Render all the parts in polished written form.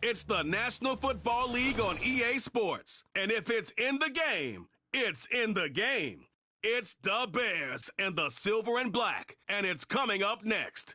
It's the National Football League on EA Sports. And if it's in the game, it's in the game. It's the Bears and the Silver and Black, and it's coming up next.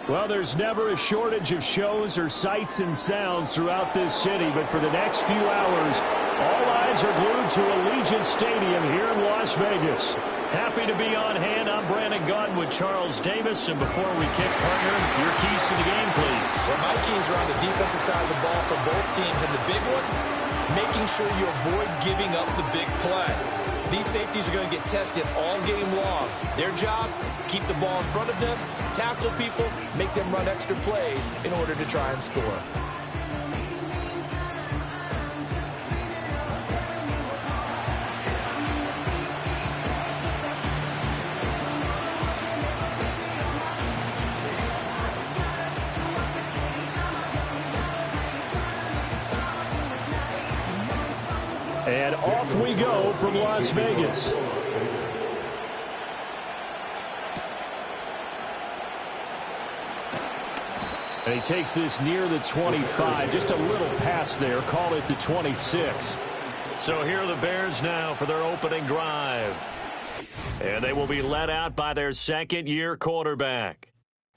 Well, there's never a shortage of shows or sights and sounds throughout this city, but for the next few hours, all eyes are glued to Allegiant Stadium here in Las Vegas. Happy to be on hand. I'm Brandon Gaudin with Charles Davis, and before we kick, partner, your keys to the game, please. Well, my keys are on the defensive side of the ball for both teams, and the big one, making sure you avoid giving up the big play. These safeties are going to get tested all game long. Their job, keep the ball in front of them, tackle people, make them run extra plays in order to try and score. And off we go from Las Vegas. And he takes this near the 25. Just a little pass there. Call it the 26. So here are the Bears now for their opening drive. And they will be led out by their second-year quarterback.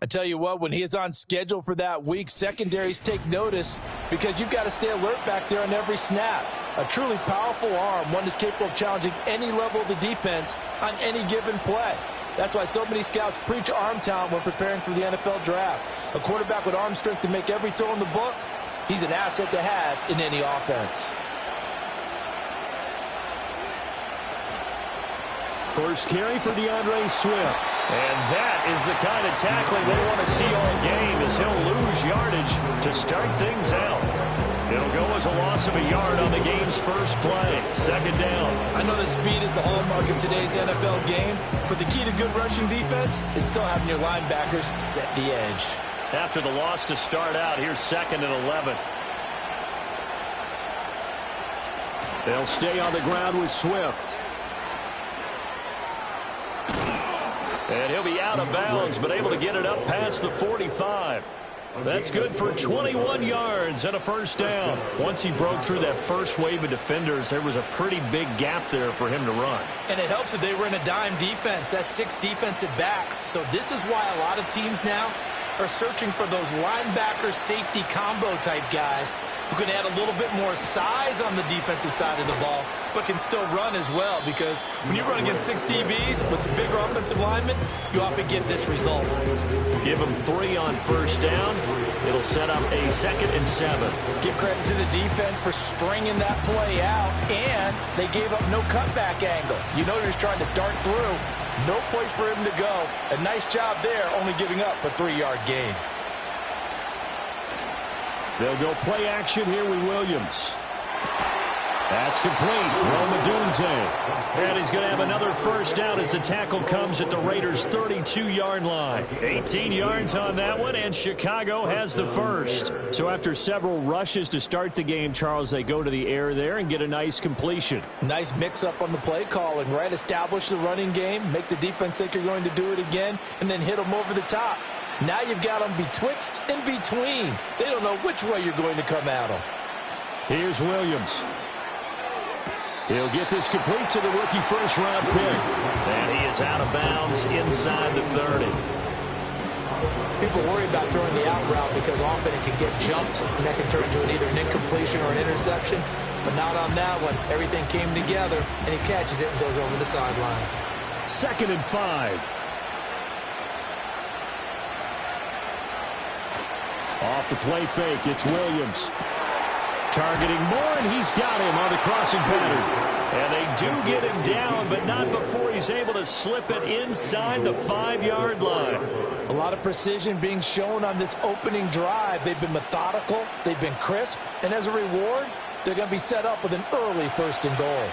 I tell you what, when he is on schedule for that week, secondaries take notice because you've got to stay alert back there on every snap. A truly powerful arm, one that's capable of challenging any level of the defense on any given play. That's why so many scouts preach arm talent when preparing for the NFL draft. A quarterback with arm strength to make every throw in the book, he's an asset to have in any offense. First carry for DeAndre Swift. And that is the kind of tackling they want to see all game, as he'll lose yardage to start things out. It'll go as a loss of a yard on the game's first play. Second down. I know that speed is the hallmark of today's NFL game, but the key to good rushing defense is still having your linebackers set the edge. After the loss to start out, here's 2nd and 11. They'll stay on the ground with Swift. And he'll be out of bounds, but able to get it up past the 45. That's good for 21 yards and a first down. Once he broke through that first wave of defenders, there was a pretty big gap there for him to run. And it helps that they were in a dime defense. That's 6 defensive backs. So this is why a lot of teams now are searching for those linebacker safety combo type guys who can add a little bit more size on the defensive side of the ball, but can still run as well, because when you run against 6 DBs with some bigger offensive linemen, you often get this result. Give them 3 on first down. It'll set up a 2nd and 7. Give credit to the defense for stringing that play out, and they gave up no cutback angle. You know, you're just trying to dart through. No place for him to go. A nice job there, only giving up a 3-yard gain. They'll go play action here with Williams. That's complete. Roma Dunze. And he's going to have another first down as the tackle comes at the Raiders' 32-yard line. 18 yards on that one, and Chicago has the first. So after several rushes to start the game, Charles, they go to the air there and get a nice completion. Nice mix-up on the play calling, right? Establish the running game, make the defense think you're going to do it again, and then hit them over the top. Now you've got them betwixt and between. They don't know which way you're going to come at them. Here's Williams. He'll get this complete to the rookie first-round pick. And he is out of bounds inside the 30. People worry about throwing the out route because often it can get jumped, and that can turn into either an incompletion or an interception. But not on that one. Everything came together, and he catches it and goes over the sideline. 2nd and 5. Off the play fake, it's Williams. Targeting Moore, and he's got him on the crossing pattern. And they do get him down, but not before he's able to slip it inside the 5-yard line. A lot of precision being shown on this opening drive. They've been methodical, they've been crisp, and as a reward, they're going to be set up with an early 1st and goal.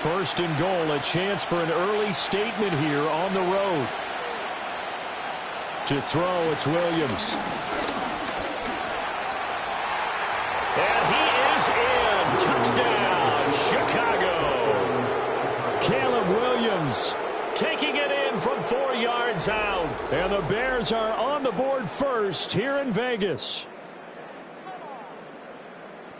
1st and goal, a chance for an early statement here on the road. To throw, it's Williams. And he is in. Touchdown, Chicago. Caleb Williams taking it in from 4 yards out. And the Bears are on the board first here in Vegas.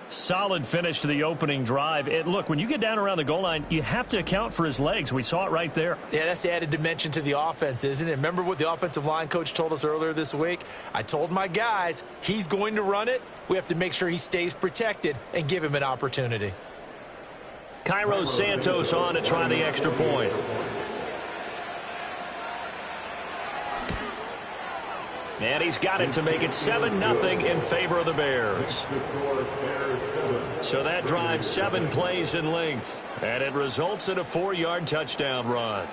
Solid finish to the opening drive. Look, when you get down around the goal line, you have to account for his legs. We saw it right there. Yeah, that's the added dimension to the offense, isn't it? Remember what the offensive line coach told us earlier this week? I told my guys, he's going to run it. We have to make sure he stays protected and give him an opportunity. Cairo Santos on to try the extra point. And he's got it to make it 7-0 in favor of the Bears. So that drives 7 plays in length. And it results in a 4-yard touchdown run.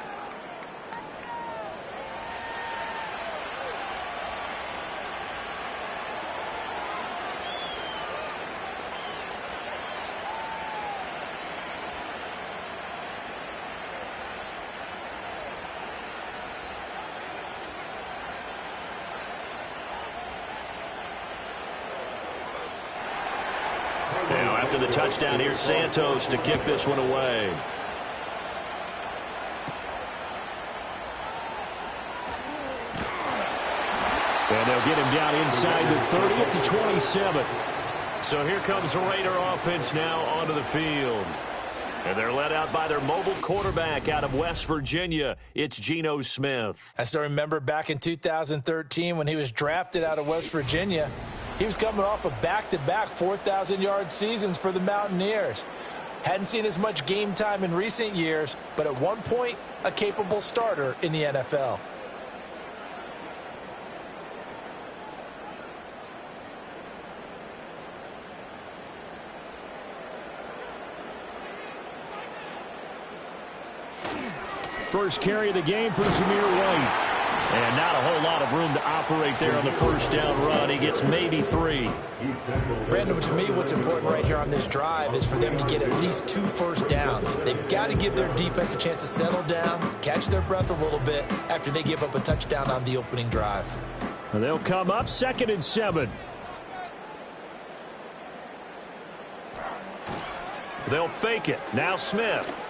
Now, after the touchdown, here's Santos to kick this one away. And they'll get him down inside the 30 up to 27. So here comes the Raider offense now onto the field. And they're led out by their mobile quarterback out of West Virginia. It's Geno Smith. I still remember back in 2013 when he was drafted out of West Virginia. He was coming off of back-to-back 4,000-yard seasons for the Mountaineers. Hadn't seen as much game time in recent years, but at one point, a capable starter in the NFL. First carry of the game for Zamir White. And not a whole lot of room to operate there on the first down run. He gets maybe 3. Brandon, to me, what's important right here on this drive is for them to get at least 2 first downs. They've got to give their defense a chance to settle down, catch their breath a little bit after they give up a touchdown on the opening drive. And they'll come up 2nd and 7. They'll fake it. Now Smith.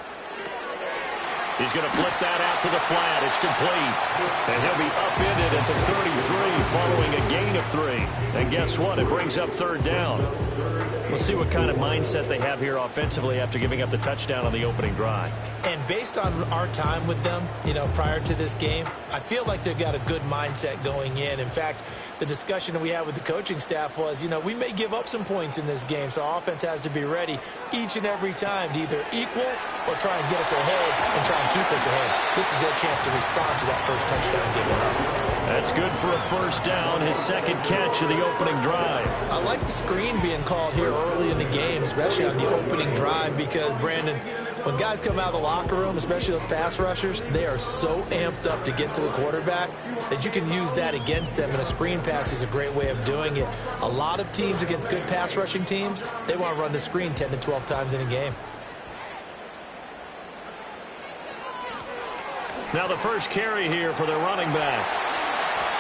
He's going to flip that out to the flat. It's complete. And he'll be upended at the 33 following a gain of 3. And guess what? It brings up 3rd down. We'll see what kind of mindset they have here offensively after giving up the touchdown on the opening drive. And based on our time with them, prior to this game, I feel like they've got a good mindset going in. In fact, the discussion that we had with the coaching staff was, we may give up some points in this game, so our offense has to be ready each and every time to either equal or try and get us ahead and try and keep us ahead. This is their chance to respond to that first touchdown given up. That's good for a first down, his 2nd catch of the opening drive. I like the screen being called here early in the game, especially on the opening drive, because, Brandon, when guys come out of the locker room, especially those pass rushers, they are so amped up to get to the quarterback that you can use that against them, and a screen pass is a great way of doing it. A lot of teams against good pass rushing teams, they want to run the screen 10 to 12 times in a game. Now the first carry here for their running back.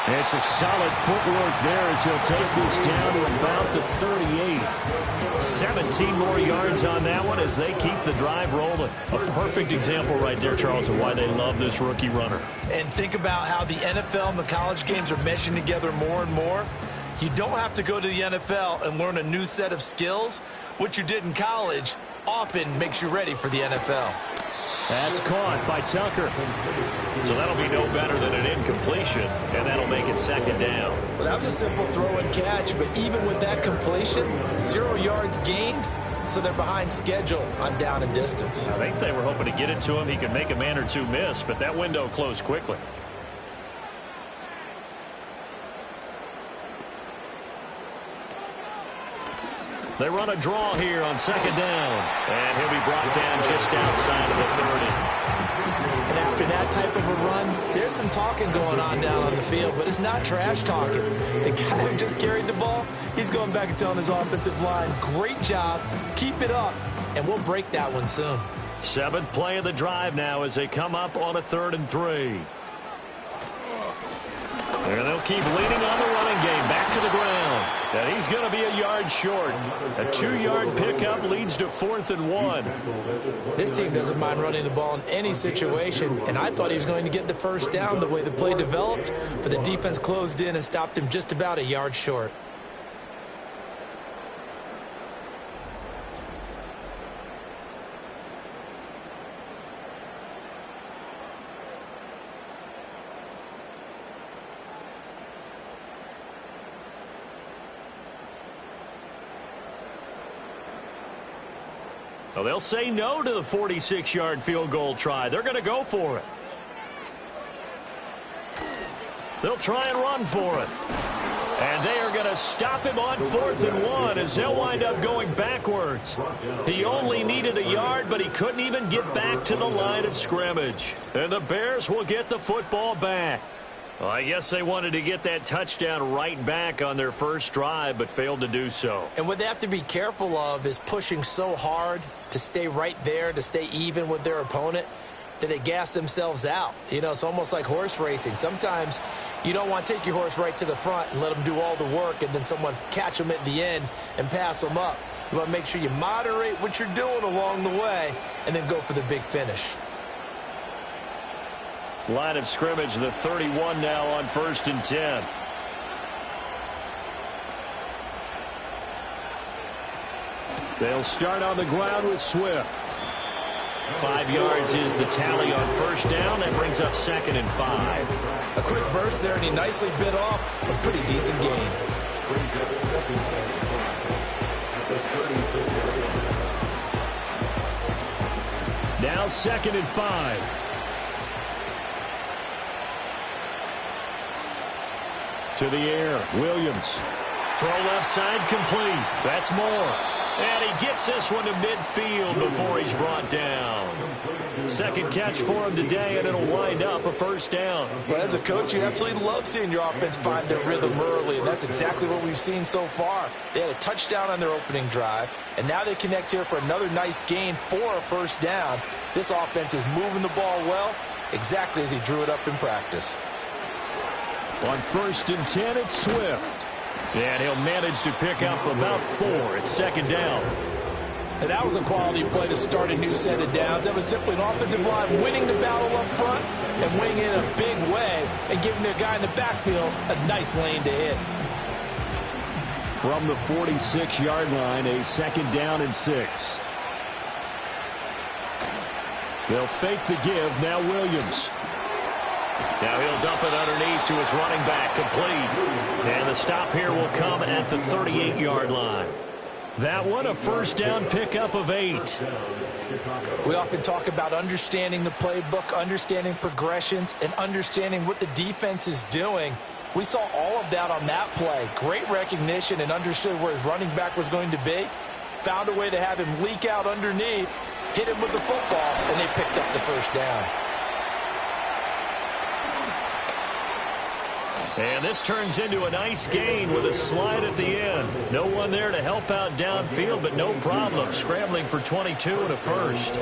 It's a solid footwork there as he'll take this down to about the 38. 17 more yards on that one as they keep the drive rolling. A perfect example right there, Charles, of why they love this rookie runner. And think about how the NFL and the college games are meshing together more and more. You don't have to go to the NFL and learn a new set of skills. What you did in college often makes you ready for the NFL. That's caught by Tucker. So that'll be no better than an incompletion, and that'll make it 2nd down. Well, that was a simple throw and catch, but even with that completion, 0 yards gained, so they're behind schedule on down and distance. I think they were hoping to get it to him. He could make a man or two miss, but that window closed quickly. They run a draw here on 2nd down. And he'll be brought down just outside of the 30. And after that type of a run, there's some talking going on down on the field, but it's not trash talking. The guy who just carried the ball, he's going back and telling his offensive line, great job, keep it up, and we'll break that one soon. 7th play of the drive now as they come up on a 3rd and 3. And they'll keep leaning on the running game. Back to the ground. And he's going to be a yard short. A 2-yard pickup leads to 4th and 1. This team doesn't mind running the ball in any situation, and I thought he was going to get the first down the way the play developed, but the defense closed in and stopped him just about a yard short. Well, they'll say no to the 46-yard field goal try. They're going to go for it. They'll try and run for it. And they are going to stop him on 4th and 1 as they'll wind up going backwards. He only needed a yard, but he couldn't even get back to the line of scrimmage. And the Bears will get the football back. Well, I guess they wanted to get that touchdown right back on their first drive, but failed to do so. And what they have to be careful of is pushing so hard to stay right there, to stay even with their opponent, that they gas themselves out. You know, it's almost like horse racing. Sometimes you don't want to take your horse right to the front and let them do all the work, and then someone catch them at the end and pass them up. You want to make sure you moderate what you're doing along the way and then go for the big finish. Line of scrimmage, the 31 now on 1st and 10. They'll start on the ground with Swift. 5 yards is the tally on first down. That brings up 2nd and 5. A quick burst there, and he nicely bit off a pretty decent gain. Now 2nd and 5. To the air, Williams. Throw left side complete. That's more. And he gets this one to midfield before he's brought down. Second catch for him today, and it'll wind up a first down. Well, as a coach, you absolutely love seeing your offense find their rhythm early, and that's exactly what we've seen so far. They had a touchdown on their opening drive, and now they connect here for another nice gain for a first down. This offense is moving the ball well, exactly as he drew it up in practice. On 1st and 10, it's Swift. And he'll manage to pick up about 4 at 2nd down. And that was a quality play to start a new set of downs. That was simply an offensive line winning the battle up front and winning in a big way and giving their guy in the backfield a nice lane to hit. From the 46-yard line, a 2nd down and 6. They'll fake the give. Now Williams. Now he'll dump it underneath to his running back, complete. And the stop here will come at the 38-yard line. That one, a first down pickup of 8. We often talk about understanding the playbook, understanding progressions, and understanding what the defense is doing. We saw all of that on that play. Great recognition and understood where his running back was going to be. Found a way to have him leak out underneath, hit him with the football, and they picked up the first down. And this turns into a nice gain with a slide at the end. No one there to help out downfield, but no problem. Scrambling for 22 and a first.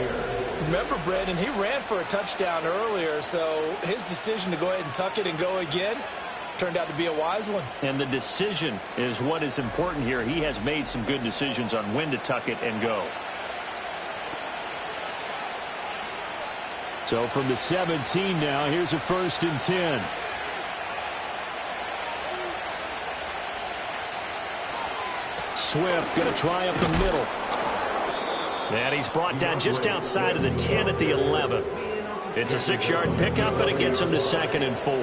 Remember, Brandon, he ran for a touchdown earlier, so his decision to go ahead and tuck it and go again turned out to be a wise one. And the decision is what is important here. He has made some good decisions on when to tuck it and go. So from the 17 now, here's a 1st and 10. Swift going to try up the middle. And he's brought down just outside of the 10 at the 11. It's a 6-yard pickup, and it gets him to 2nd and 4.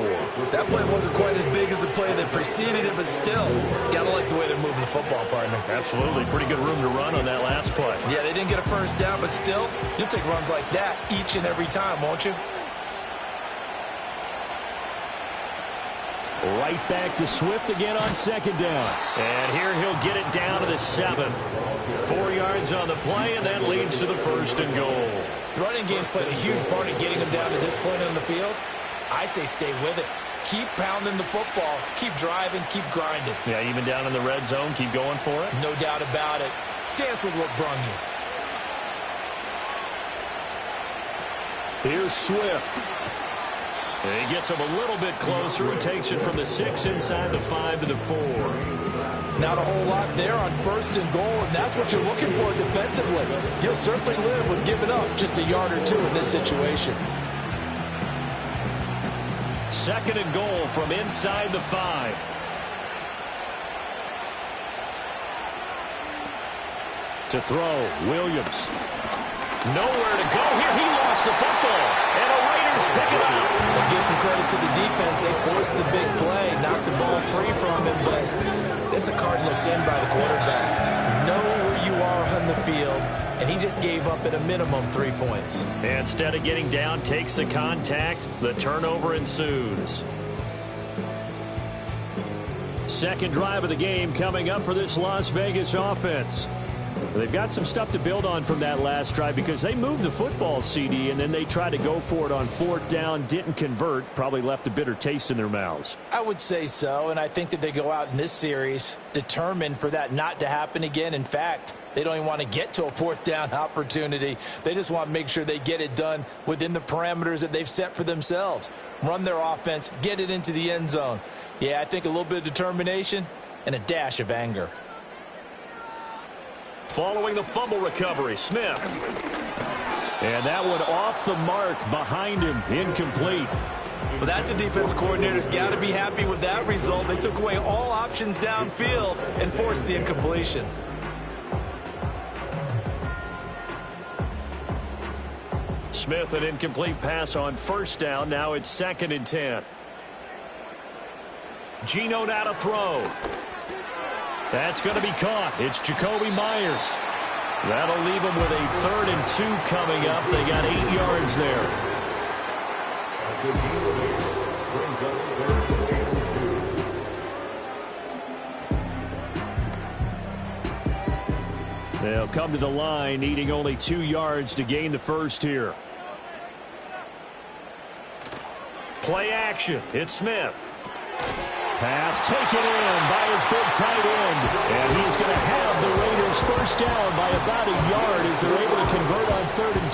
That play wasn't quite as big as the play that preceded it, but still, got to like the way they're moving the football, partner. Absolutely. Pretty good room to run on that last play. Yeah, they didn't get a first down, but still, you'll take runs like that each and every time, won't you? Right back to Swift again on 2nd down. And here he'll get it down to the 7. 4 yards on the play, and that leads to the 1st and goal. The running game's played a huge part in getting them down to this point on the field. I say stay with it. Keep pounding the football. Keep driving. Keep grinding. Yeah, even down in the red zone, keep going for it. No doubt about it. Dance with what brung you. Here's Swift. He gets him a little bit closer. He takes it from the 6 inside the 5 to the 4. Not a whole lot there on 1st and goal, and that's what you're looking for defensively. You'll certainly live with giving up just a yard or two in this situation. 2nd and goal from inside the 5. To throw, Williams. Nowhere to go here. He lost the football, and the Raiders pick it up. And give some credit to the defense. They forced the big play, knocked the ball free from him, but it's a cardinal sin by the quarterback. Know where you are on the field, and he just gave up at a minimum 3 points. Instead of getting down, takes the contact. The turnover ensues. 2nd drive of the game coming up for this Las Vegas offense. They've got some stuff to build on from that last drive because they moved the football, CD, and then they tried to go for it on 4th down, didn't convert, probably left a bitter taste in their mouths. I would say so, and I think that they go out in this series determined for that not to happen again. In fact, they don't even want to get to a 4th down opportunity. They just want to make sure they get it done within the parameters that they've set for themselves. Run their offense, get it into the end zone. Yeah, I think a little bit of determination and a dash of anger. Following the fumble recovery, Smith. And that one off the mark behind him, incomplete. Well, that's a defense coordinator's got to be happy with that result. They took away all options downfield and forced the incompletion. Smith, an incomplete pass on 1st down. Now it's 2nd and 10. Geno now to throw. That's going to be caught. It's Jacoby Myers. That'll leave them with a 3rd and 2 coming up. They got 8 yards there. They'll come to the line, needing only 2 yards to gain the 1st here. Play action. It's Smith. Pass taken in by his big tight end. And he's going to have the Raiders 1st down by about a yard as they're able to convert on 3rd and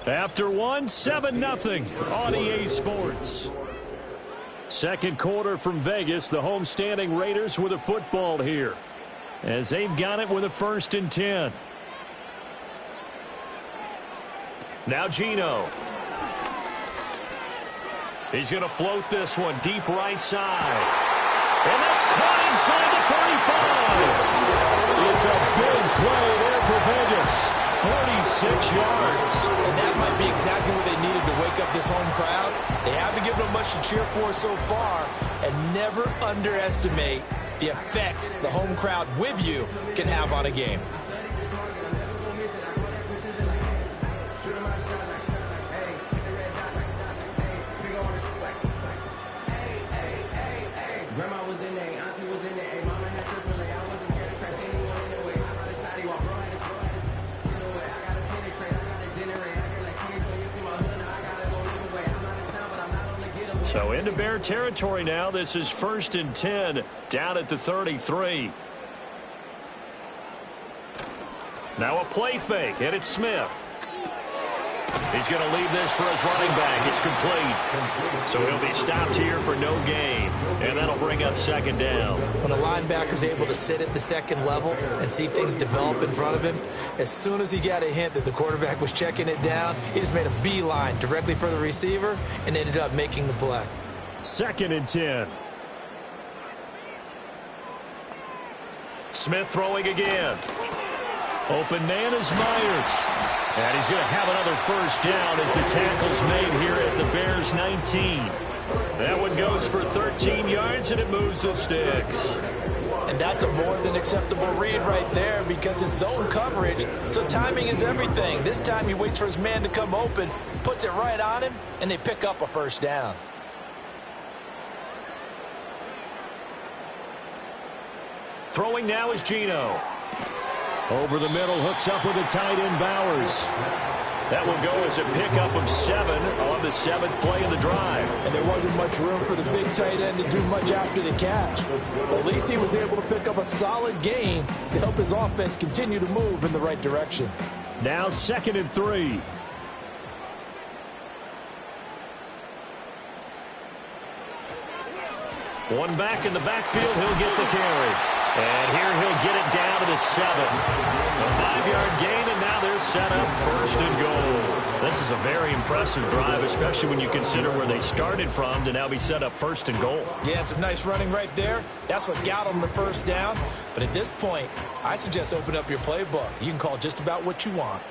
2. After 1, 7-0 on EA Sports. 2nd quarter from Vegas. The homestanding Raiders with a football here, as they've got it with a 1st and 10. Now Geno. He's going to float this one deep right side. And that's caught inside the 35. It's a big play there for Vegas. 46 yards. And that might be exactly what they needed to wake up this home crowd. They haven't given them much to cheer for so far. And never underestimate the effect the home crowd with you can have on a game. Grandma was in there, auntie was in there, mama had AAA. I wasn't scared to crash anyone in the way. I'm on the side, bro had to go. You know what? I gotta penetrate, I gotta generate. I get like 20 when you see my hood, now I gotta go live away. I'm out of town, but I'm not on the get away. So into Bear territory now. This is 1st and 10 down at the 33. Now a play fake, and it's Smith. He's going to leave this for his running back. It's complete. So he'll be stopped here for no gain. And that'll bring up 2nd down. When a linebacker's able to sit at the 2nd level and see things develop in front of him, as soon as he got a hint that the quarterback was checking it down, he just made a beeline directly for the receiver and ended up making the play. 2nd and 10. Smith throwing again. Open man is Myers. And he's going to have another 1st down as the tackle's made here at the Bears 19. That one goes for 13 yards, and it moves the sticks. And that's a more than acceptable read right there because it's zone coverage, so timing is everything. This time he waits for his man to come open, puts it right on him, and they pick up a 1st down. Throwing now is Geno. Over the middle, hooks up with the tight end Bowers. That will go as a pickup of 7 on the 7th play of the drive. And there wasn't much room for the big tight end to do much after the catch. But at least he was able to pick up a solid gain to help his offense continue to move in the right direction. Now 2nd and 3. One back in the backfield, he'll get the carry. And here he'll get it down to the 7. A 5-yard gain, and now they're set up 1st and goal. This is a very impressive drive, especially when you consider where they started from to now be set up 1st and goal. Yeah, and some nice running right there. That's what got them the first down. But at this point, I suggest open up your playbook. You can call just about what you want.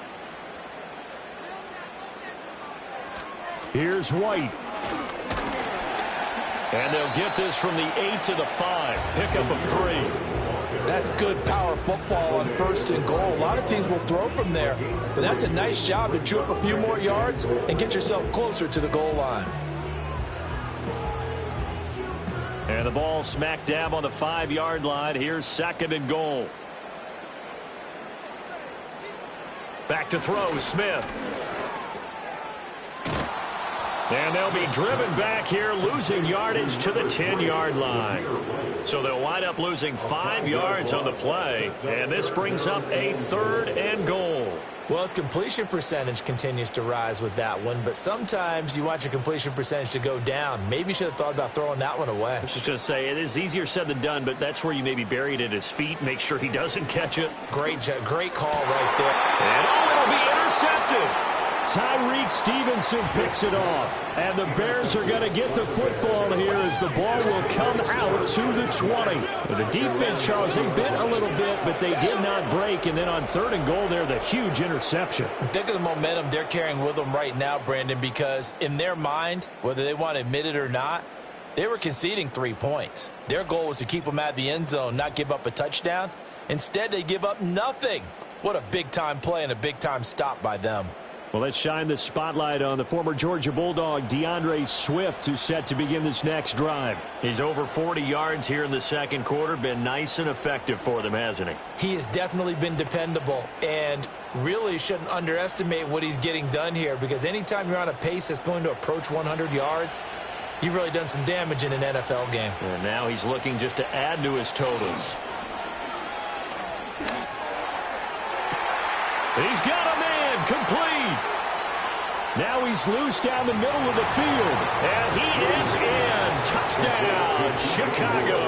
Here's White. And they'll get this from the 8 to the 5. Pickup of 3. That's good power football on 1st and goal. A lot of teams will throw from there, but that's a nice job to chew up a few more yards and get yourself closer to the goal line. And the ball smack dab on the 5-yard line. Here's 2nd and goal. Back to throw, Smith. And they'll be driven back here, losing yardage to the 10-yard line. So they'll wind up losing 5 yards on the play, and this brings up a 3rd and goal. Well, his completion percentage continues to rise with that one, but sometimes you want your completion percentage to go down. Maybe you should have thought about throwing that one away. I was just going to say, it is easier said than done, but that's where you maybe bury it at his feet, make sure he doesn't catch it. Great call right there. And it'll be intercepted. Tyreek Stevenson picks it off, and the Bears are going to get the football here as the ball will come out to the 20. The defense, Charles, they bit a little bit, but they did not break, and then on 3rd and goal there, the huge interception. Think of the momentum they're carrying with them right now, Brandon, because in their mind, whether they want to admit it or not, they were conceding 3 points. Their goal was to keep them at the end zone, not give up a touchdown. Instead, they give up nothing. What a big-time play and a big-time stop by them. Well, let's shine the spotlight on the former Georgia Bulldog, DeAndre Swift, who's set to begin this next drive. He's over 40 yards here in the 2nd quarter. Been nice and effective for them, hasn't he? He has definitely been dependable, and really shouldn't underestimate what he's getting done here, because anytime you're on a pace that's going to approach 100 yards, you've really done some damage in an NFL game. And now he's looking just to add to his totals. He's got a man complete. Now he's loose down the middle of the field. And he is in. Touchdown, Chicago.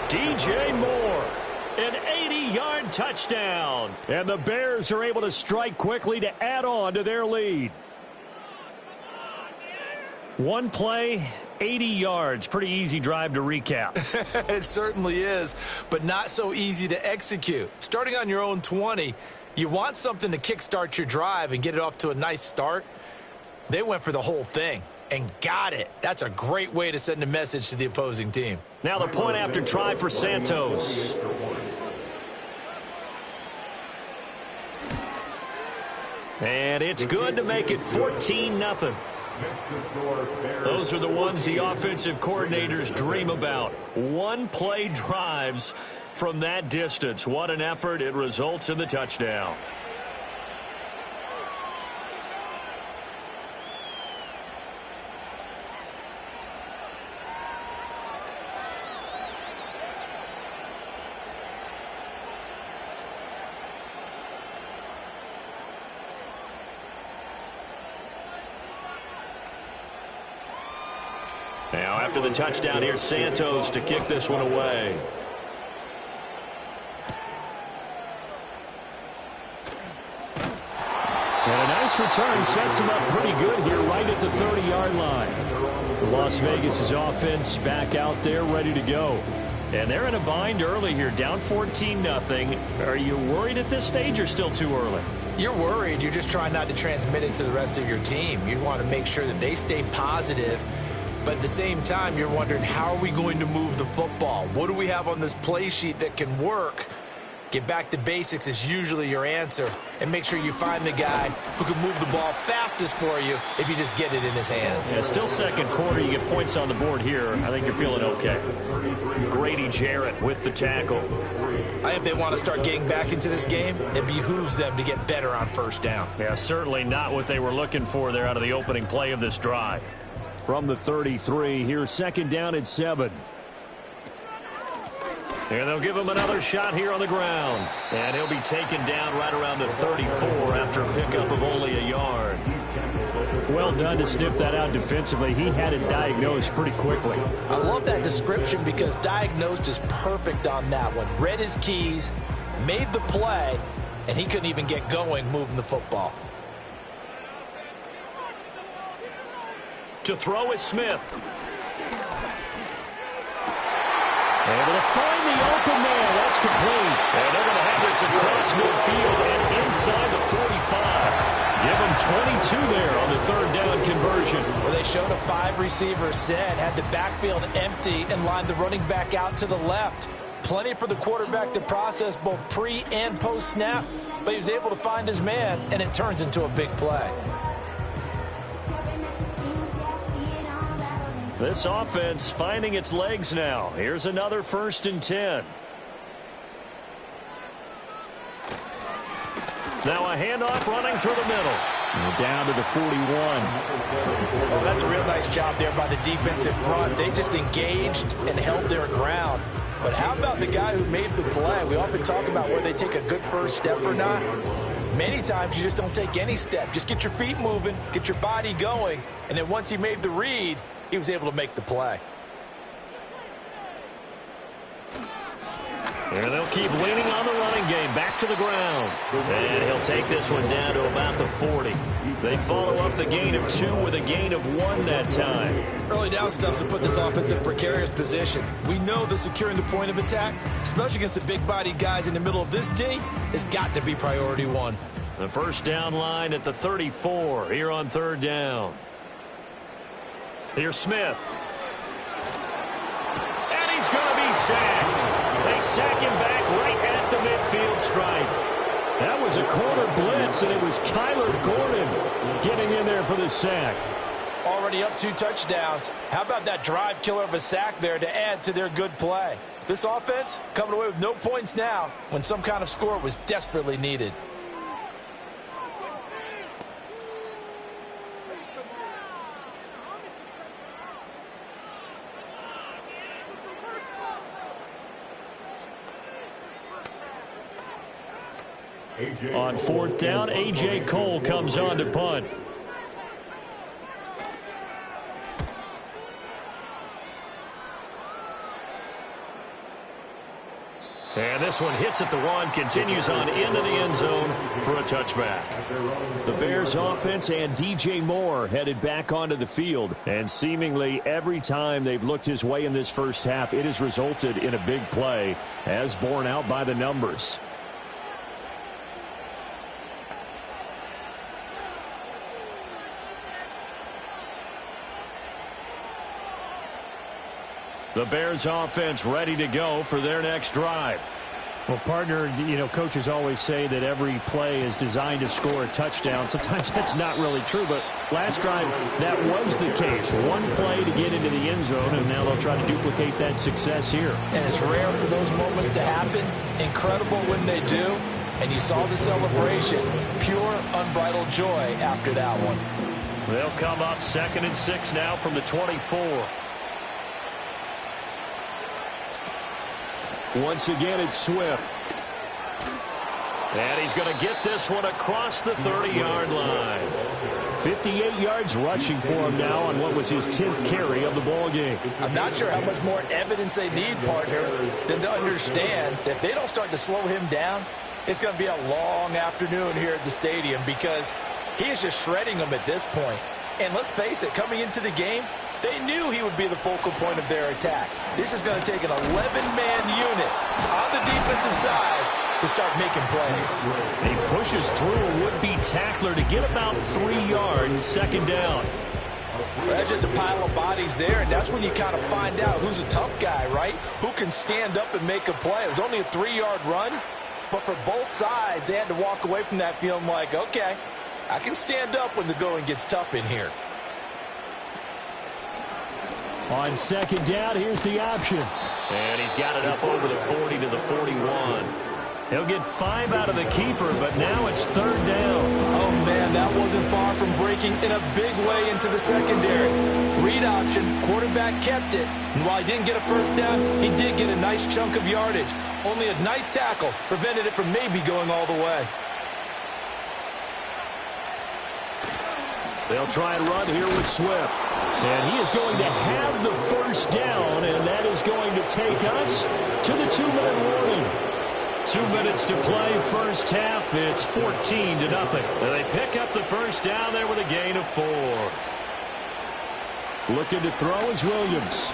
DJ Moore, an 80-yard touchdown. And the Bears are able to strike quickly to add on to their lead. One play, 80 yards. Pretty easy drive to recap. It certainly is, but not so easy to execute. Starting on your own 20, you want something to kickstart your drive and get it off to a nice start. They went for the whole thing and got it. That's a great way to send a message to the opposing team. Now the point after try for Santos. And it's good to make it 14-0. Those are the ones the offensive coordinators dream about. One-play drives from that distance. What an effort. It results in the touchdown. Now, after the touchdown, here's Santos to kick this one away. And a nice return sets him up pretty good here right at the 30-yard line. The Las Vegas' offense back out there ready to go. And they're in a bind early here, down 14-0. Are you worried at this stage or still too early? You're worried. You're just trying not to transmit it to the rest of your team. You want to make sure that they stay positive. But at the same time, you're wondering, how are we going to move the football? What do we have on this play sheet that can work? Get back to basics is usually your answer, and make sure you find the guy who can move the ball fastest for you if you just get it in his hands. Yeah, still second quarter. You get points on the board here. I think you're feeling okay. Grady Jarrett with the tackle. I think if they want to start getting back into this game, it behooves them to get better on first down. Yeah, certainly not what they were looking for there out of the opening play of this drive. From the 33, here's second down at 7. And they'll give him another shot here on the ground. And he'll be taken down right around the 34 after a pickup of only a yard. Well done to sniff that out defensively. He had it diagnosed pretty quickly. I love that description because diagnosed is perfect on that one. Read his keys, made the play, and he couldn't even get going moving the football. To throw is Smith. Able to find the open man. That's complete. And they're going to have this across midfield and inside the 45. Give them 22 there on the third down conversion. Well, they showed a 5-receiver set, had the backfield empty, and lined the running back out to the left. Plenty for the quarterback to process both pre- and post-snap, but he was able to find his man, and it turns into a big play. This offense finding its legs now. Here's another 1st and 10. Now a handoff running through the middle. And down to the 41. Oh, that's a real nice job there by the defensive front. They just engaged and held their ground. But how about the guy who made the play? We often talk about whether they take a good first step or not. Many times you just don't take any step. Just get your feet moving, get your body going, and then once he made the read, he was able to make the play. And they'll keep leaning on the running game. Back to the ground. And he'll take this one down to about the 40. They follow up the gain of 2 with a gain of 1 that time. Early down stuff to put this offense in a precarious position. We know that securing the point of attack, especially against the big-bodied guys in the middle of this D, has got to be priority 1. The first down line at the 34 here on third down. Here's Smith. And he's going to be sacked. They sack him back right at the midfield stripe. That was a corner blitz, and it was Kyler Gordon getting in there for the sack. Already up 2 touchdowns. How about that drive killer of a sack there to add to their good play? This offense coming away with no points now when some kind of score was desperately needed. On fourth down, A.J. Cole comes on to punt. And this one hits at the 1, continues on into the end zone for a touchback. The Bears offense and DJ Moore headed back onto the field. And seemingly every time they've looked his way in this first half, it has resulted in a big play, as borne out by the numbers. The Bears offense ready to go for their next drive. Well, partner, you know, coaches always say that every play is designed to score a touchdown. Sometimes that's not really true, but last drive, that was the case. One play to get into the end zone, and now they'll try to duplicate that success here. And it's rare for those moments to happen. Incredible when they do. And you saw the celebration. Pure, unbridled joy after that one. They'll come up 2nd and 6 now from the 24. Once again, it's Swift. And he's going to get this one across the 30-yard line. 58 yards rushing for him now on what was his 10th carry of the ball game. I'm not sure how much more evidence they need, partner, than to understand that if they don't start to slow him down, it's going to be a long afternoon here at the stadium because he is just shredding them at this point. And let's face it, coming into the game, they knew he would be the focal point of their attack. This is going to take an 11-man unit on the defensive side to start making plays. He pushes through a would-be tackler to get about 3 yards, 2nd down. Well, that's just a pile of bodies there, and that's when you kind of find out who's a tough guy, right? Who can stand up and make a play. It was only a 3-yard run, But for both sides, they had to walk away from that feeling like, okay, I can stand up when the going gets tough in here. On second down, here's the option. And he's got it up over the 40 to the 41. He'll get 5 out of the keeper, but now it's third down. Oh, man, that wasn't far from breaking in a big way into the secondary. Read option, quarterback kept it. And while he didn't get a first down, he did get a nice chunk of yardage. Only a nice tackle prevented it from maybe going all the way. They'll try and run here with Swift. And he is going to have the first down, and that is going to take us to the 2-minute warning. 2 minutes to play, first half. It's 14 to nothing. And they pick up the first down there with a gain of 4. Looking to throw is Williams.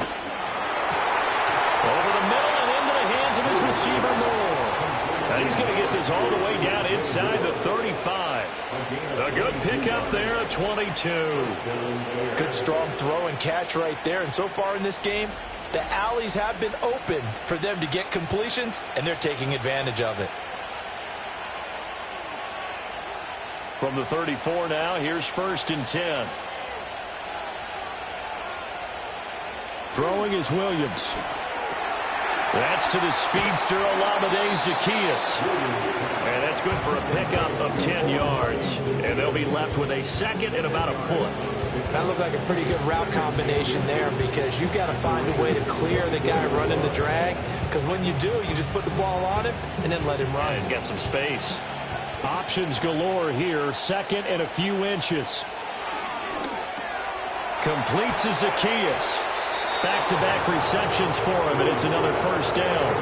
Over the middle and into the hands of his receiver, Moore. And he's going to get this all the way down inside the 35. A good pickup there at 22. Good strong throw and catch right there. And so far in this game, the alleys have been open for them to get completions, and they're taking advantage of it. From the 34 now, here's 1st and 10. Throwing is Williams. That's to the speedster, Olamide Zaccheaus. And that's good for a pickup of 10 yards. And they'll be left with a second and about a foot. That looked like a pretty good route combination there, because you've got to find a way to clear the guy running the drag. Because when you do, you just put the ball on him and then let him run. Yeah, he's got some space. Options galore here. Second and a few inches. Complete to Zaccheaus. Back-to-back receptions for him, and it's another first down.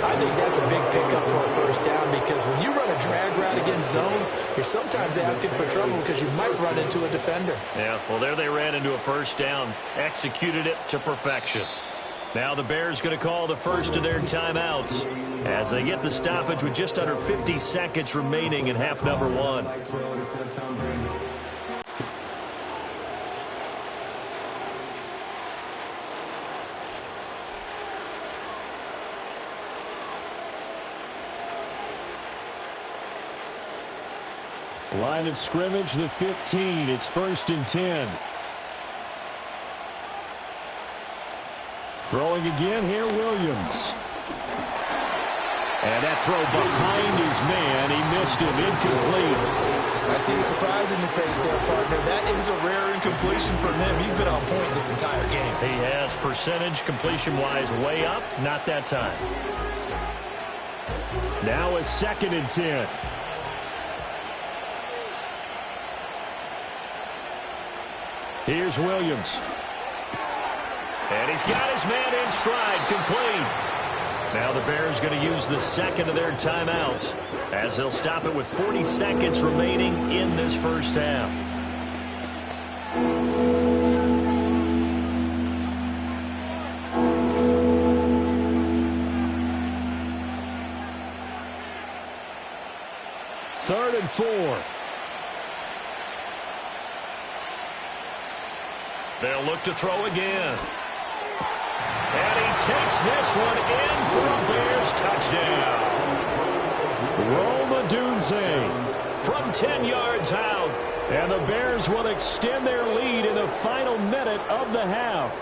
I think that's a big pickup for a first down, because when you run a drag route against zone, you're sometimes asking for trouble because you might run into a defender. Yeah, well, there they ran into a first down. Executed it to perfection. Now the Bears going to call the first of their timeouts as they get the stoppage with just under 50 seconds remaining in half number 1. Line of scrimmage, the 15. It's 1st and 10. Throwing again here, Williams. And that throw behind his man. He missed him. Incomplete. I see the surprise in your face there, partner. That is a rare incompletion from him. He's been on point this entire game. He has percentage completion-wise way up. Not that time. Now a 2nd and 10. Here's Williams. And he's got his man in stride, complete. Now the Bears going to use the second of their timeouts as they'll stop it with 40 seconds remaining in this first half. Third and 4. They'll look to throw again. And he takes this one in for a Bears touchdown. Rome Odunze from 10 yards out. And the Bears will extend their lead in the final minute of the half.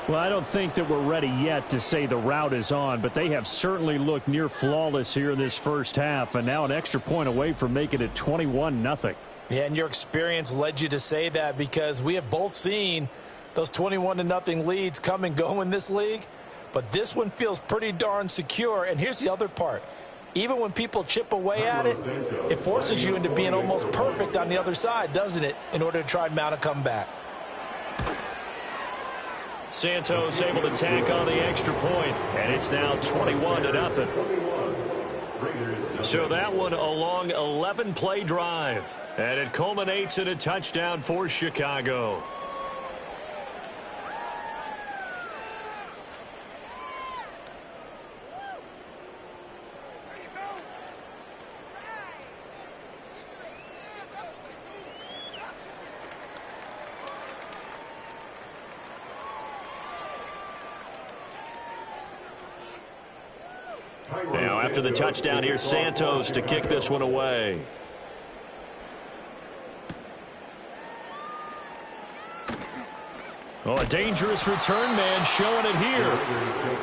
Well, I don't think that we're ready yet to say the route is on, but they have certainly looked near flawless here in this first half, and now an extra point away from making it 21-0. Yeah, and your experience led you to say that, because we have both seen those 21-0 leads come and go in this league. But this one feels pretty darn secure. And here's the other part. Even when people chip away at it, it forces you into being almost perfect on the other side, doesn't it, in order to try and mount a comeback. Santos able to tack on the extra point, and it's now 21-0. So that one a long 11-play drive, and it culminates in a touchdown for Chicago. Now after the touchdown, here's Santos to kick this one away. Oh, a dangerous return man showing it here.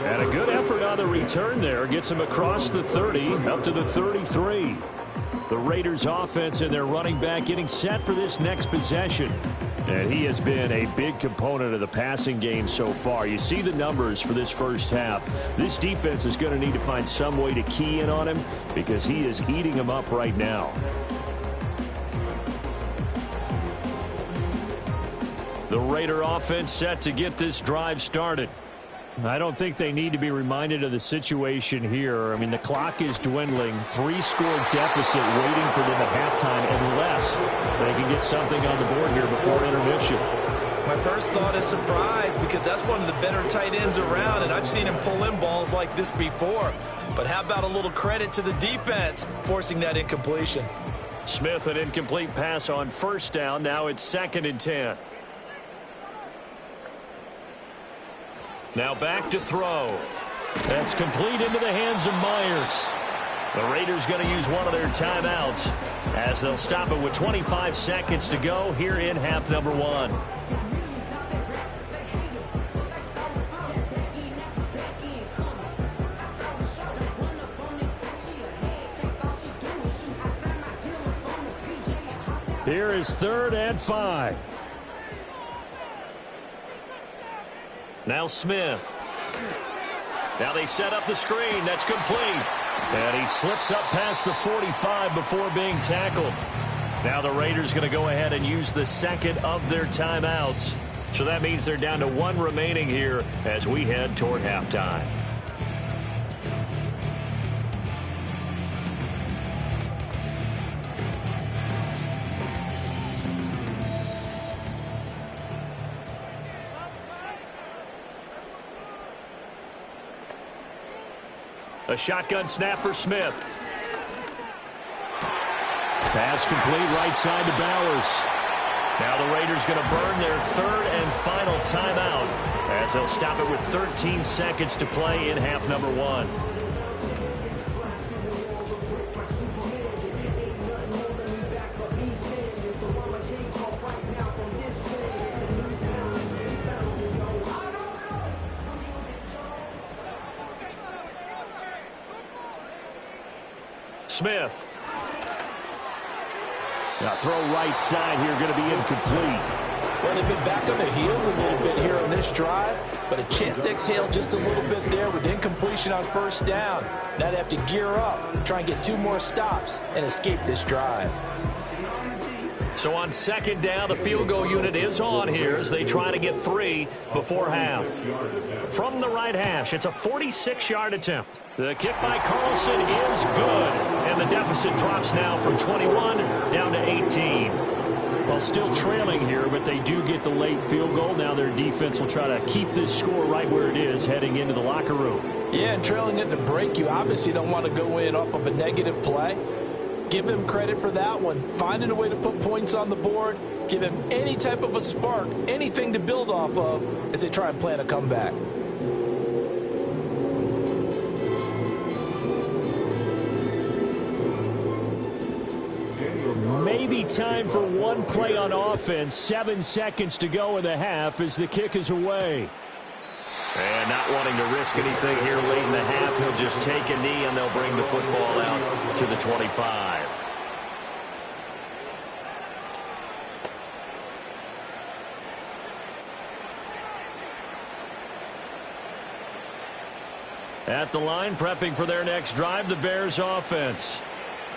And a good effort on the return there. Gets him across the 30, up to the 33. The Raiders offense and their running back getting set for this next possession. And he has been a big component of the passing game so far. You see the numbers for this first half. This defense is going to need to find some way to key in on him because he is eating them up right now. The Raider offense set to get this drive started. I don't think they need to be reminded of the situation here. I mean, the clock is dwindling. 3-score deficit waiting for them at halftime unless they can get something on the board here before intermission. My first thought is surprise because that's one of the better tight ends around, and I've seen him pull in balls like this before. But how about a little credit to the defense forcing that incompletion? Smith, an incomplete pass on first down. Now it's 2nd and 10. Now back to throw. That's complete into the hands of Myers. The Raiders going to use one of their timeouts as they'll stop it with 25 seconds to go here in half number 1. Here is 3rd and 5. Now Smith. Now they set up the screen. That's complete. And he slips up past the 45 before being tackled. Now the Raiders going to go ahead and use the 2nd of their timeouts. So that means they're down to 1 remaining here as we head toward halftime. A shotgun snap for Smith. Pass complete right side to Bowers. Now the Raiders going to burn their 3rd and final timeout as they'll stop it with 13 seconds to play in half number 1. Smith. Now throw right side here, going to be incomplete. Well, they've been back on their heels a little bit here on this drive, but a chance to exhale just a little bit there with incompletion on first down. Now they have to gear up, try and get 2 more stops, and escape this drive. So on 2nd down, the field goal unit is on here as they try to get 3 before half. From the right hash, it's a 46-yard attempt. The kick by Carlson is good, and the deficit drops now from 21 down to 18. Well, still trailing here, but they do get the late field goal. Now their defense will try to keep this score right where it is heading into the locker room. Yeah, and trailing at the break, you obviously don't want to go in off of a negative play. Give him credit for that one. Finding a way to put points on the board. Give him any type of a spark, anything to build off of as they try and plan a comeback. Maybe time for one play on offense. 7 seconds to go in the half as the kick is away. And not wanting to risk anything here late in the half, he'll just take a knee and they'll bring the football out to the 25. At the line, prepping for their next drive, the Bears offense.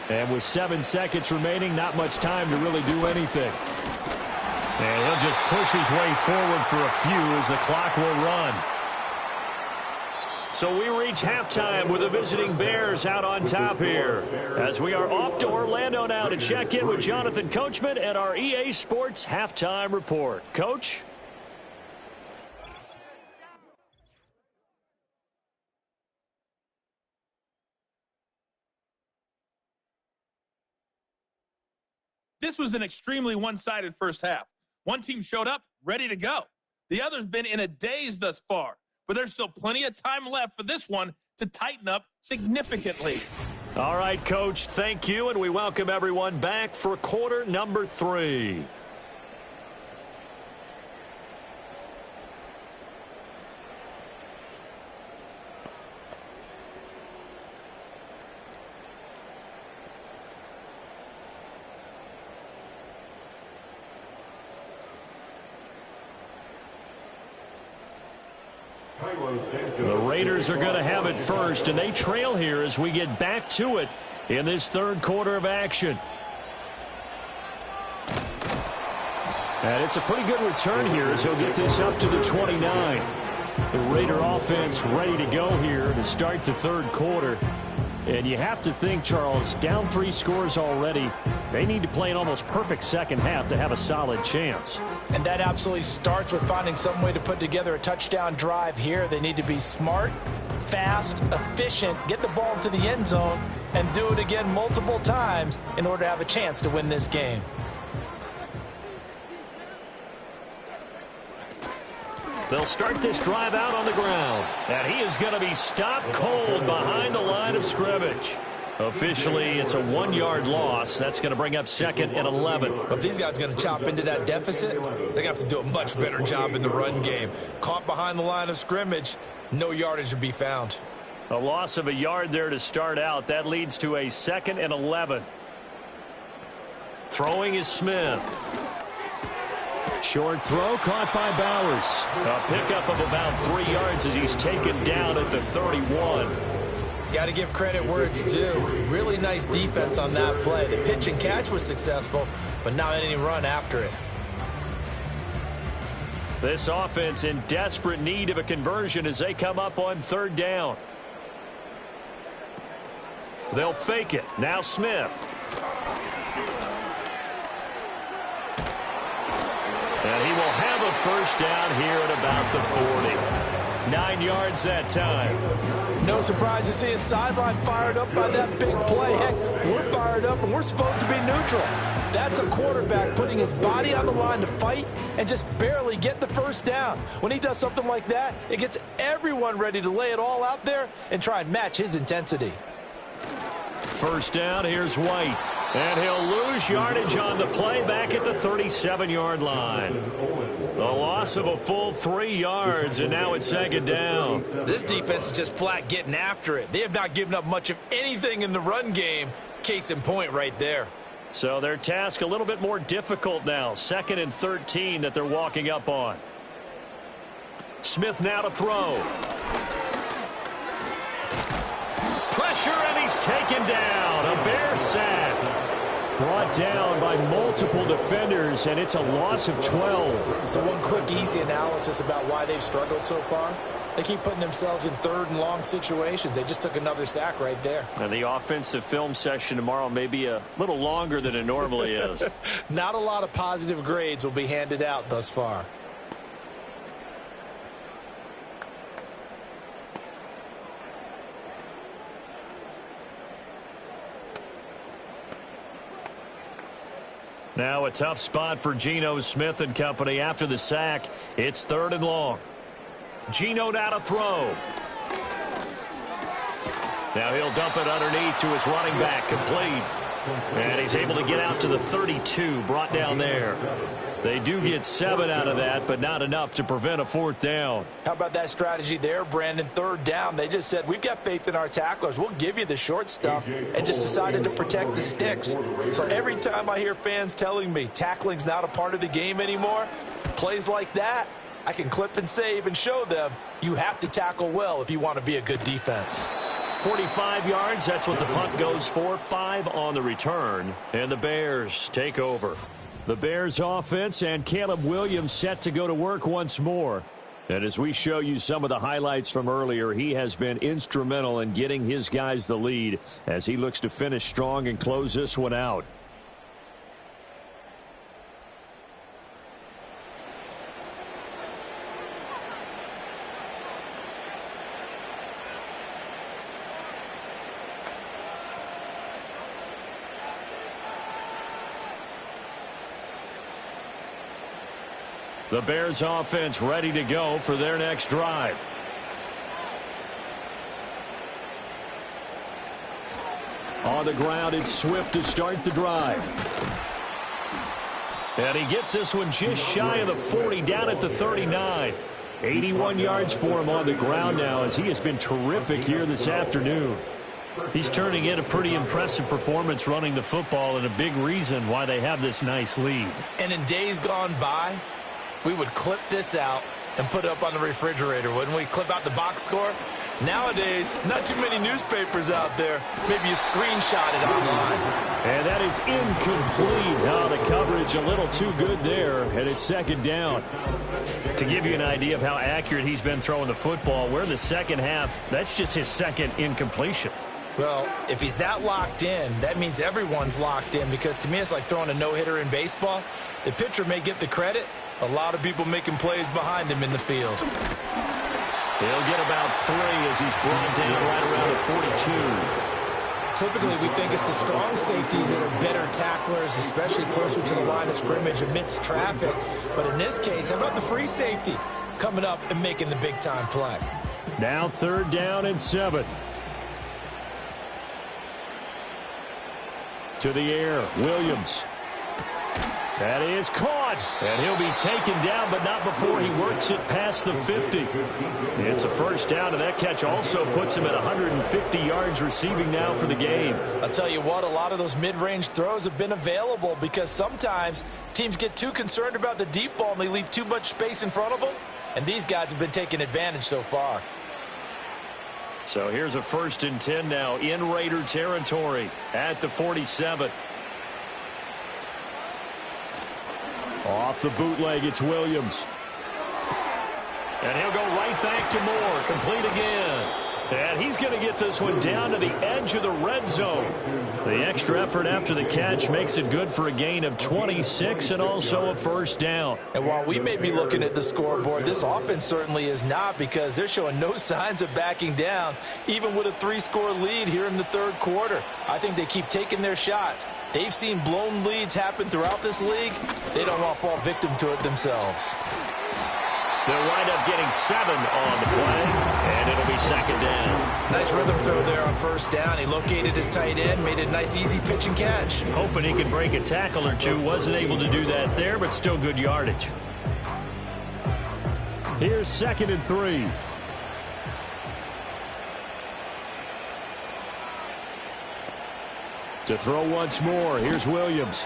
And with 7 seconds remaining, not much time to really do anything. And he'll just push his way forward for a few as the clock will run. So we reach halftime with the visiting Bears out on top here. As we are off to Orlando now to check in with Jonathan Coachman and our EA Sports Halftime Report. Coach? This was an extremely one-sided first half. One team showed up, ready to go. The other's been in a daze thus far, but there's still plenty of time left for this one to tighten up significantly. All right, Coach, thank you, and we welcome everyone back for quarter number 3. The Raiders are going to have it first, and they trail here as we get back to it in this third quarter of action. And it's a pretty good return here as he'll get this up to the 29. The Raider offense ready to go here to start the third quarter. And you have to think, Charles, down 3 scores already. They need to play an almost perfect second half to have a solid chance. And that absolutely starts with finding some way to put together a touchdown drive here. They need to be smart, fast, efficient, get the ball into the end zone, and do it again multiple times in order to have a chance to win this game. They'll start this drive out on the ground. And he is going to be stopped cold behind the line of scrimmage. Officially, it's a 1-yard loss. That's going to bring up 2nd and 11. But these guys are going to chop into that deficit. They're going to have to do a much better job in the run game. Caught behind the line of scrimmage, no yardage to be found. A loss of a yard there to start out. That leads to a 2nd and 11. Throwing is Smith. Short throw caught by Bowers. A pickup of about 3 yards as he's taken down at the 31. Got to give credit where it's due. Really nice defense on that play. The pitch and catch was successful, but not any run after it. This offense in desperate need of a conversion as they come up on 3rd down. They'll fake it. Now Smith. And he will have a first down here at about the 40. 9 yards that time. No surprise to see his sideline fired up by that big play. Heck, we're fired up and we're supposed to be neutral. That's a quarterback putting his body on the line to fight and just barely get the first down. When he does something like that, it gets everyone ready to lay it all out there and try and match his intensity. First down, here's White. And he'll lose yardage on the play back at the 37-yard line. A loss of a full 3 yards, and now it's 2nd down. This defense is just flat getting after it. They have not given up much of anything in the run game. Case in point right there. So their task a little bit more difficult now. 2nd and 13 that they're walking up on. Smith now to throw. Pressure, and he's taken down. A Bear sack. Brought down by multiple defenders, and it's a loss of 12. So one quick, easy analysis about why they've struggled so far. They keep putting themselves in 3rd and long situations. They just took another sack right there. And the offensive film session tomorrow may be a little longer than it normally is. Not a lot of positive grades will be handed out thus far. Now a tough spot for Geno Smith and company after the sack. It's 3rd and long. Geno now to throw. Now he'll dump it underneath to his running back, complete. And he's able to get out to the 32, brought down there. They do get 7 out of that, but not enough to prevent a 4th down. How about that strategy there, Brandon? 3rd down. They just said, we've got faith in our tacklers. We'll give you the short stuff, and just decided to protect the sticks. So every time I hear fans telling me tackling's not a part of the game anymore, plays like that, I can clip and save and show them you have to tackle well if you want to be a good defense. 45 yards, that's what the punt goes for. 5 on the return, and the Bears take over. The Bears offense and Caleb Williams set to go to work once more. And as we show you some of the highlights from earlier, he has been instrumental in getting his guys the lead as he looks to finish strong and close this one out. The Bears offense ready to go for their next drive. On the ground, it's Swift to start the drive. And he gets this one just shy of the 40, down at the 39. 81 yards for him on the ground now, as he has been terrific here this afternoon. He's turning in a pretty impressive performance running the football, and a big reason why they have this nice lead. And in days gone by, we would clip this out and put it up on the refrigerator, wouldn't we? Clip out the box score. Nowadays, not too many newspapers out there. Maybe you screenshot it online. And that is incomplete. Now the coverage a little too good there, and it's second down. To give you an idea of how accurate he's been throwing the football, we're in the second half. That's just his second incompletion. Well, if he's that locked in, that means everyone's locked in, because to me it's like throwing a no-hitter in baseball. The pitcher may get the credit. A lot of people making plays behind him in the field. He'll get about 3 as he's brought down right around the 42. Typically, we think it's the strong safeties that are better tacklers, especially closer to the line of scrimmage amidst traffic. But in this case, how about the free safety coming up and making the big-time play? Now 3rd down and 7. To the air, Williams. That is caught, and he'll be taken down, but not before he works it past the 50. It's a first down, and that catch also puts him at 150 yards receiving now for the game. I'll tell you what, a lot of those mid-range throws have been available, because sometimes teams get too concerned about the deep ball and they leave too much space in front of them, and these guys have been taking advantage so far. So here's a 1st and 10 now in Raider territory at the 47. Off the bootleg, it's Williams. And he'll go right back to Moore. Complete again. And he's going to get this one down to the edge of the red zone. The extra effort after the catch makes it good for a gain of 26 and also a first down. And while we may be looking at the scoreboard, this offense certainly is not, because they're showing no signs of backing down, even with a 3-score lead here in the 3rd quarter. I think they keep taking their shots. They've seen blown leads happen throughout this league. They don't want to fall victim to it themselves. They'll wind up getting 7 on the play, and it'll be 2nd down. Nice rhythm throw there on 1st down. He located his tight end, made a nice easy pitch and catch. Hoping he could break a tackle or two. Wasn't able to do that there, but still good yardage. Here's 2nd and 3. To throw once more, here's Williams.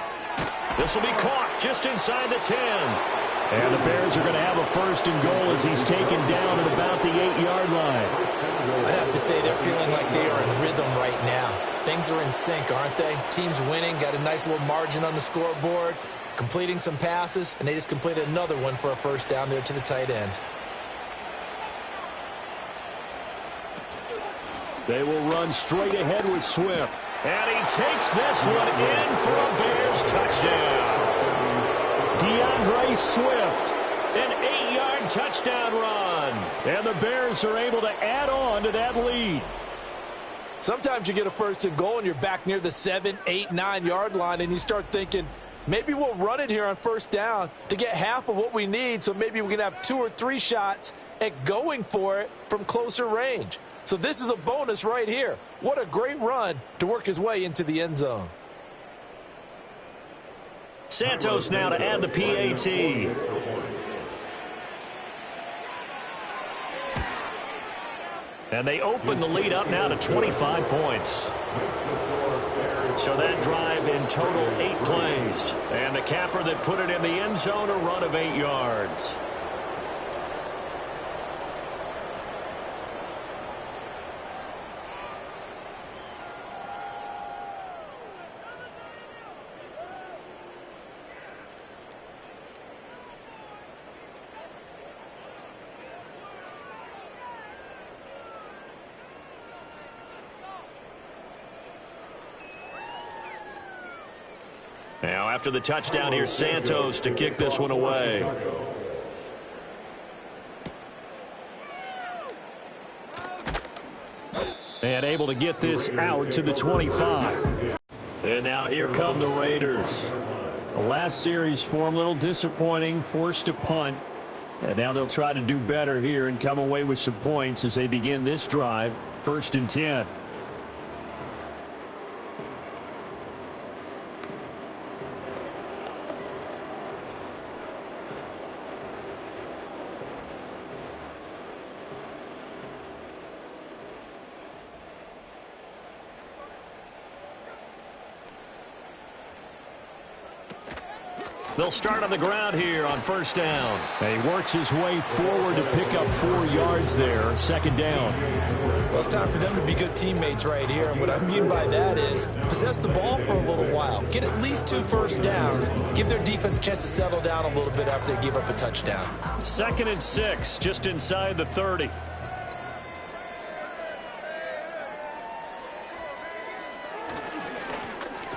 This will be caught just inside the 10. And the Bears are going to have a 1st and goal as he's taken down at about the 8-yard line. I'd have to say they're feeling like they are in rhythm right now. Things are in sync, aren't they? Team's winning, got a nice little margin on the scoreboard, completing some passes, and they just completed another one for a 1st down there to the tight end. They will run straight ahead with Swift. And he takes this one in for a Bears touchdown. DeAndre Swift, an 8-yard touchdown run. And the Bears are able to add on to that lead. Sometimes you get a 1st and goal and you're back near the 7, 8, 9-yard line, and you start thinking, maybe we'll run it here on 1st down to get half of what we need, so maybe we can have 2 or 3 shots at going for it from closer range. So this is a bonus right here. What a great run to work his way into the end zone. Santos now to add the PAT. And they open the lead up now to 25 points. So that drive in total 8 plays. And the capper that put it in the end zone, a run of 8 yards. Now, after the touchdown, here's Santos to kick this one away. And able to get this out to the 25. And now here come the Raiders. The last series for them, a little disappointing, forced to punt. And now they'll try to do better here and come away with some points as they begin this drive, 1st and 10. They'll start on the ground here on first down. And he works his way forward to pick up 4 yards there. Second down. Well, it's time for them to be good teammates right here. And what I mean by that is possess the ball for a little while. Get at least 2 first downs. Give their defense a chance to settle down a little bit after they give up a touchdown. 2nd and 6, just inside the 30.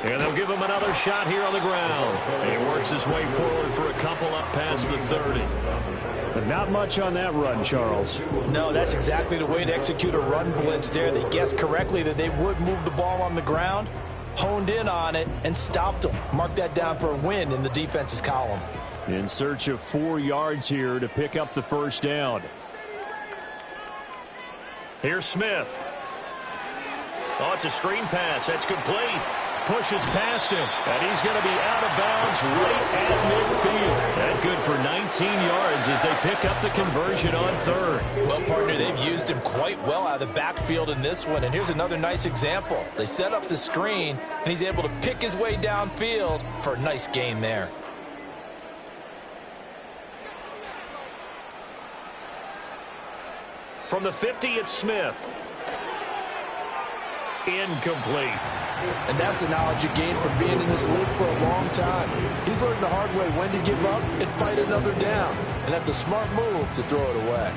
And they'll give him another shot here on the ground. He works his way forward for a couple up past the 30. But not much on that run, Charles. No, that's exactly the way to execute a run blitz there. They guessed correctly that they would move the ball on the ground, honed in on it, and stopped them. Mark that down for a win in the defense's column. In search of 4 yards here to pick up the first down. Here's Smith. Oh, it's a screen pass. That's complete. Pushes past him, and he's going to be out of bounds right at midfield. That good for 19 yards as they pick up the conversion on 3rd. Well, partner, they've used him quite well out of the backfield in this one, and here's another nice example. They set up the screen, and he's able to pick his way downfield for a nice gain there. From the 50, it's Smith. Incomplete. And that's the knowledge you gain from being in this league for a long time. He's learned the hard way when to give up and fight another down. And that's a smart move to throw it away.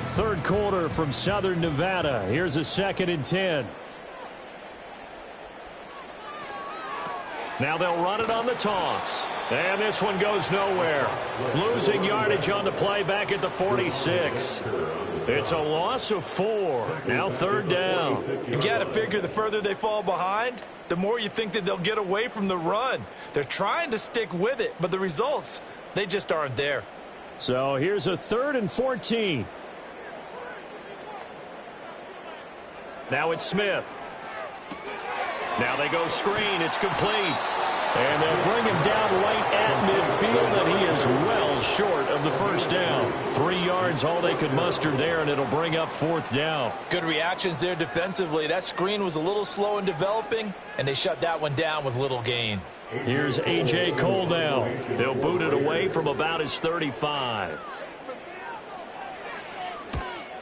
Third quarter from Southern Nevada. Here's a 2nd and 10. Now they'll run it on the toss. And this one goes nowhere. Losing yardage on the play back at the 46. It's a loss of 4. Now 3rd down. You've got to figure the further they fall behind, the more you think that they'll get away from the run. They're trying to stick with it, but the results, they just aren't there. So here's a 3rd and 14. Now it's Smith. Now they go screen. It's complete. And they'll bring him down right at midfield, and he is well short of the first down. 3 yards, all they could muster there, and it'll bring up 4th down. Good reactions there defensively. That screen was a little slow in developing, and they shut that one down with little gain. Here's A.J. Cole now. They'll boot it away from about his 35.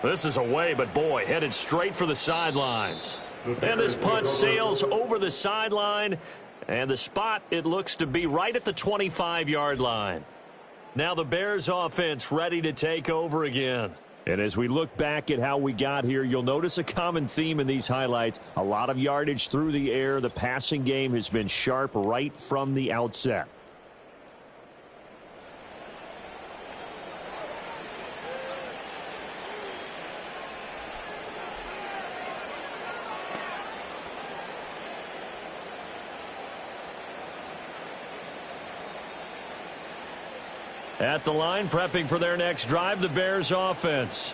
This is away, but boy, headed straight for the sidelines. And this punt sails over the sideline. And the spot, it looks to be right at the 25-yard line. Now the Bears offense ready to take over again. And as we look back at how we got here, you'll notice a common theme in these highlights. A lot of yardage through the air. The passing game has been sharp right from the outset. At the line, prepping for their next drive, the Bears offense.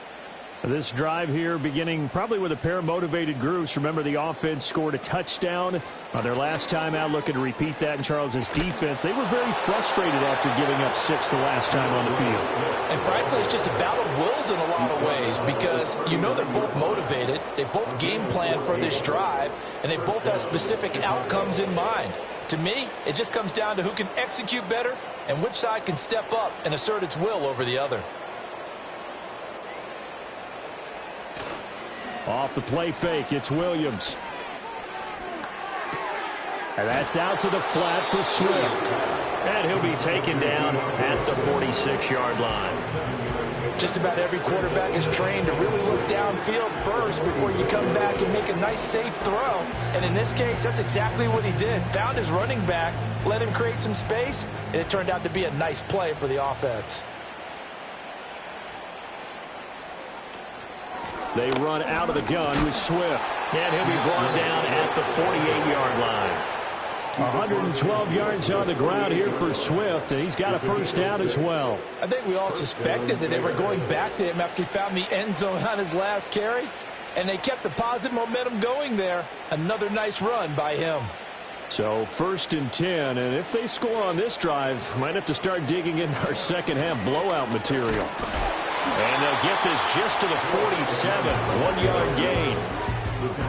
This drive here beginning probably with a pair of motivated groups. Remember, the offense scored a touchdown on their last time out. Looking to repeat that in Charles's defense. They were very frustrated after giving up 6 the last time on the field. And frankly, it's just a battle of wills in a lot of ways because you know they're both motivated. They both game plan for this drive, and they both have specific outcomes in mind. To me, it just comes down to who can execute better and which side can step up and assert its will over the other. Off the play fake, it's Williams. And that's out to the flat for Swift. And he'll be taken down at the 46-yard line. Just about every quarterback is trained to really look downfield first before you come back and make a nice, safe throw. And in this case, that's exactly what he did. Found his running back, let him create some space, and it turned out to be a nice play for the offense. They run out of the gun with Swift. And he'll be brought down at the 48-yard line. 112 yards on the ground here for Swift, and he's got a first down as well. I think we all suspected that they were going back to him after he found the end zone on his last carry, and they kept the positive momentum going there. Another nice run by him. So 1st and 10, and if they score on this drive, might have to start digging in our second half blowout material. And they'll get this just to the 47, 1-yard gain.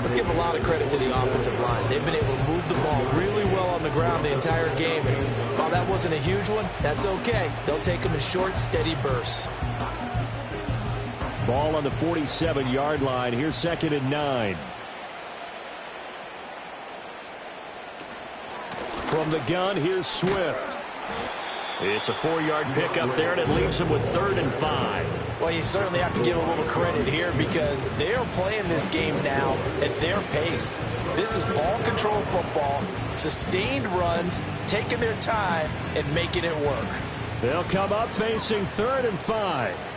Let's give a lot of credit to the offensive line. They've been able to move the ball really well on the ground the entire game. And while that wasn't a huge one, that's okay. They'll take them in short, steady bursts. Ball on the 47-yard line. Here's 2nd and 9. From the gun, here's Swift. It's a 4-yard pickup there, and it leaves him with 3rd and 5. Well, you certainly have to give a little credit here because they're playing this game now at their pace. This is ball control football, sustained runs, taking their time, and making it work. They'll come up facing 3rd and 5.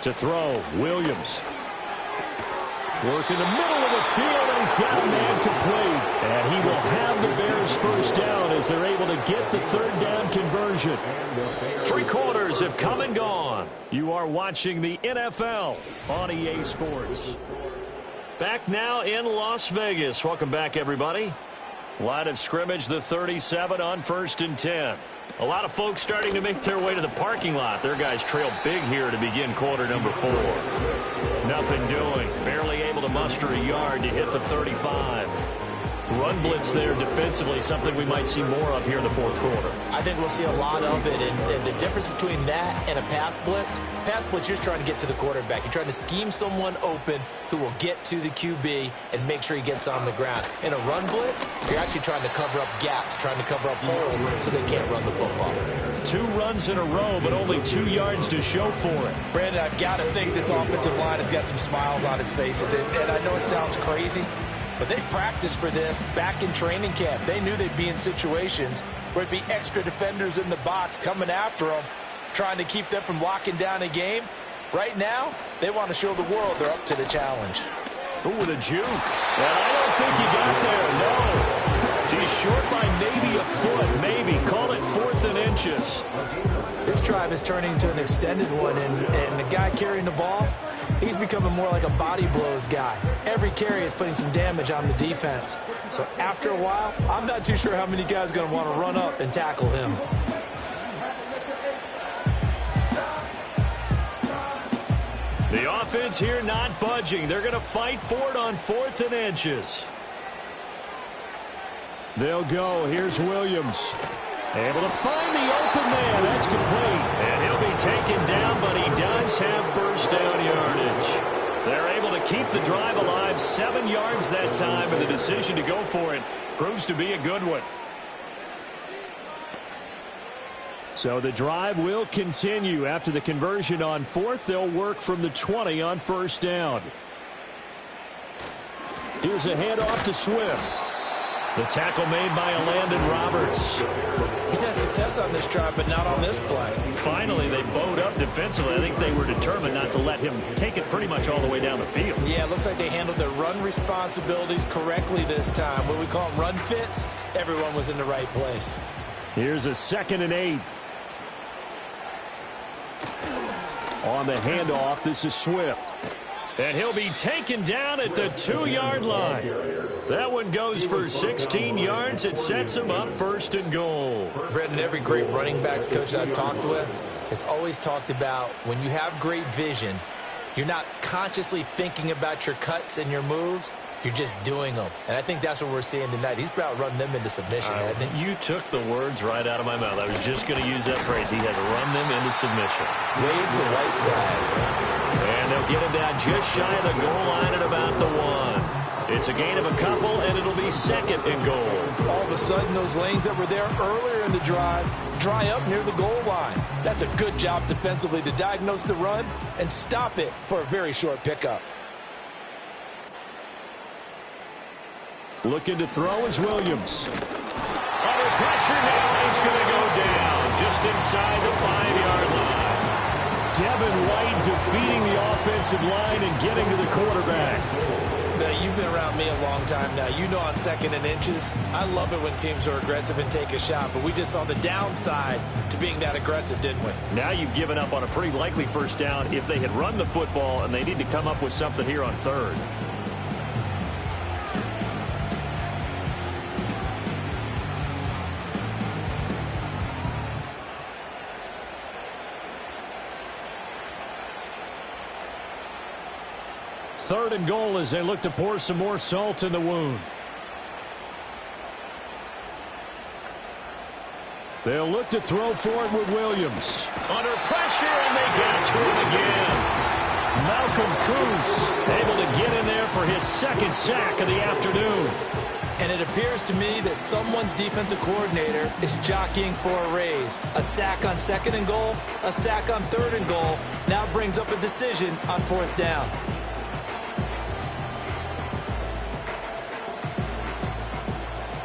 To throw, Williams. Work in the middle of the field, and he's got a man complete. And he will have the Bears first down as they're able to get the 3rd down conversion. 3 quarters have come and gone. You are watching the NFL on EA Sports. Back now in Las Vegas. Welcome back, everybody. Line of scrimmage, the 37 on 1st and 10. A lot of folks starting to make their way to the parking lot. Their guys trail big here to begin quarter number 4. Nothing doing. Barely able to muster a yard to hit the 35. Run blitz there defensively, something we might see more of here in the 4th quarter. I think we'll see a lot of it, and the difference between that and a pass blitz, you're just trying to get to the quarterback. You're trying to scheme someone open who will get to the QB and make sure he gets on the ground. In a run blitz, you're actually trying to cover up gaps, trying to cover up holes so they can't run the football. 2 runs in a row, but only 2 yards to show for it. Brandon, I've got to think this offensive line has got some smiles on its faces, and I know it sounds crazy, but they practiced for this back in training camp. They knew they'd be in situations where it'd be extra defenders in the box coming after them, trying to keep them from locking down a game. Right now, they want to show the world they're up to the challenge. Ooh, with a juke. And I don't think he got there, no. He's short by maybe a foot, maybe. Call it 4th and inches. This drive is turning into an extended one, and the guy carrying the ball, he's becoming more like a body blows guy. Every carry is putting some damage on the defense. So after a while, I'm not too sure how many guys are going to want to run up and tackle him. The offense here not budging. They're going to fight for it on 4th and inches. They'll go. Here's Williams. Able to find the open man. That's complete. And he'll be taken down, but he does have first down yardage. They're able to keep the drive alive. 7 yards that time, and the decision to go for it proves to be a good one. So the drive will continue. After the conversion on 4th, they'll work from the 20 on 1st down. Here's a handoff to Swift. The tackle made by Landon Roberts. He's had success on this drive, but not on this play. Finally, they bowed up defensively. I think they were determined not to let him take it pretty much all the way down the field. Yeah, it looks like they handled their run responsibilities correctly this time. What we call them run fits, everyone was in the right place. Here's a 2nd and 8. On the handoff, this is Swift. And he'll be taken down at the 2-yard line. That one goes for 16 yards. It sets him up 1st and goal. Brendan, every great running backs coach I've talked with has always talked about when you have great vision, you're not consciously thinking about your cuts and your moves. You're just doing them. And I think that's what we're seeing tonight. He's about run them into submission, hasn't he? You took the words right out of my mouth. I was just going to use that phrase. He has run them into submission. Wave the white flag. And they'll get him down just shy of the goal line at about the 1. It's a gain of a couple, and it'll be 2nd and goal. All of a sudden, those lanes that were there earlier in the drive dry up near the goal line. That's a good job defensively to diagnose the run and stop it for a very short pickup. Looking to throw is Williams. Under pressure now, he's going to go down just inside the 5-yard line. Devin White defeating the offensive line and getting to the quarterback. Now, you've been around me a long time now. You know on 2nd and inches, I love it when teams are aggressive and take a shot, but we just saw the downside to being that aggressive, didn't we? Now you've given up on a pretty likely 1st down if they had run the football, and they need to come up with something here on 3rd. 3rd and goal as they look to pour some more salt in the wound. They'll look to throw for it with Williams. Under pressure, and they get to him again. Malcolm Kuntz able to get in there for his 2nd sack of the afternoon. And it appears to me that someone's defensive coordinator is jockeying for a raise. A sack on 2nd and goal, a sack on 3rd and goal, now brings up a decision on 4th down.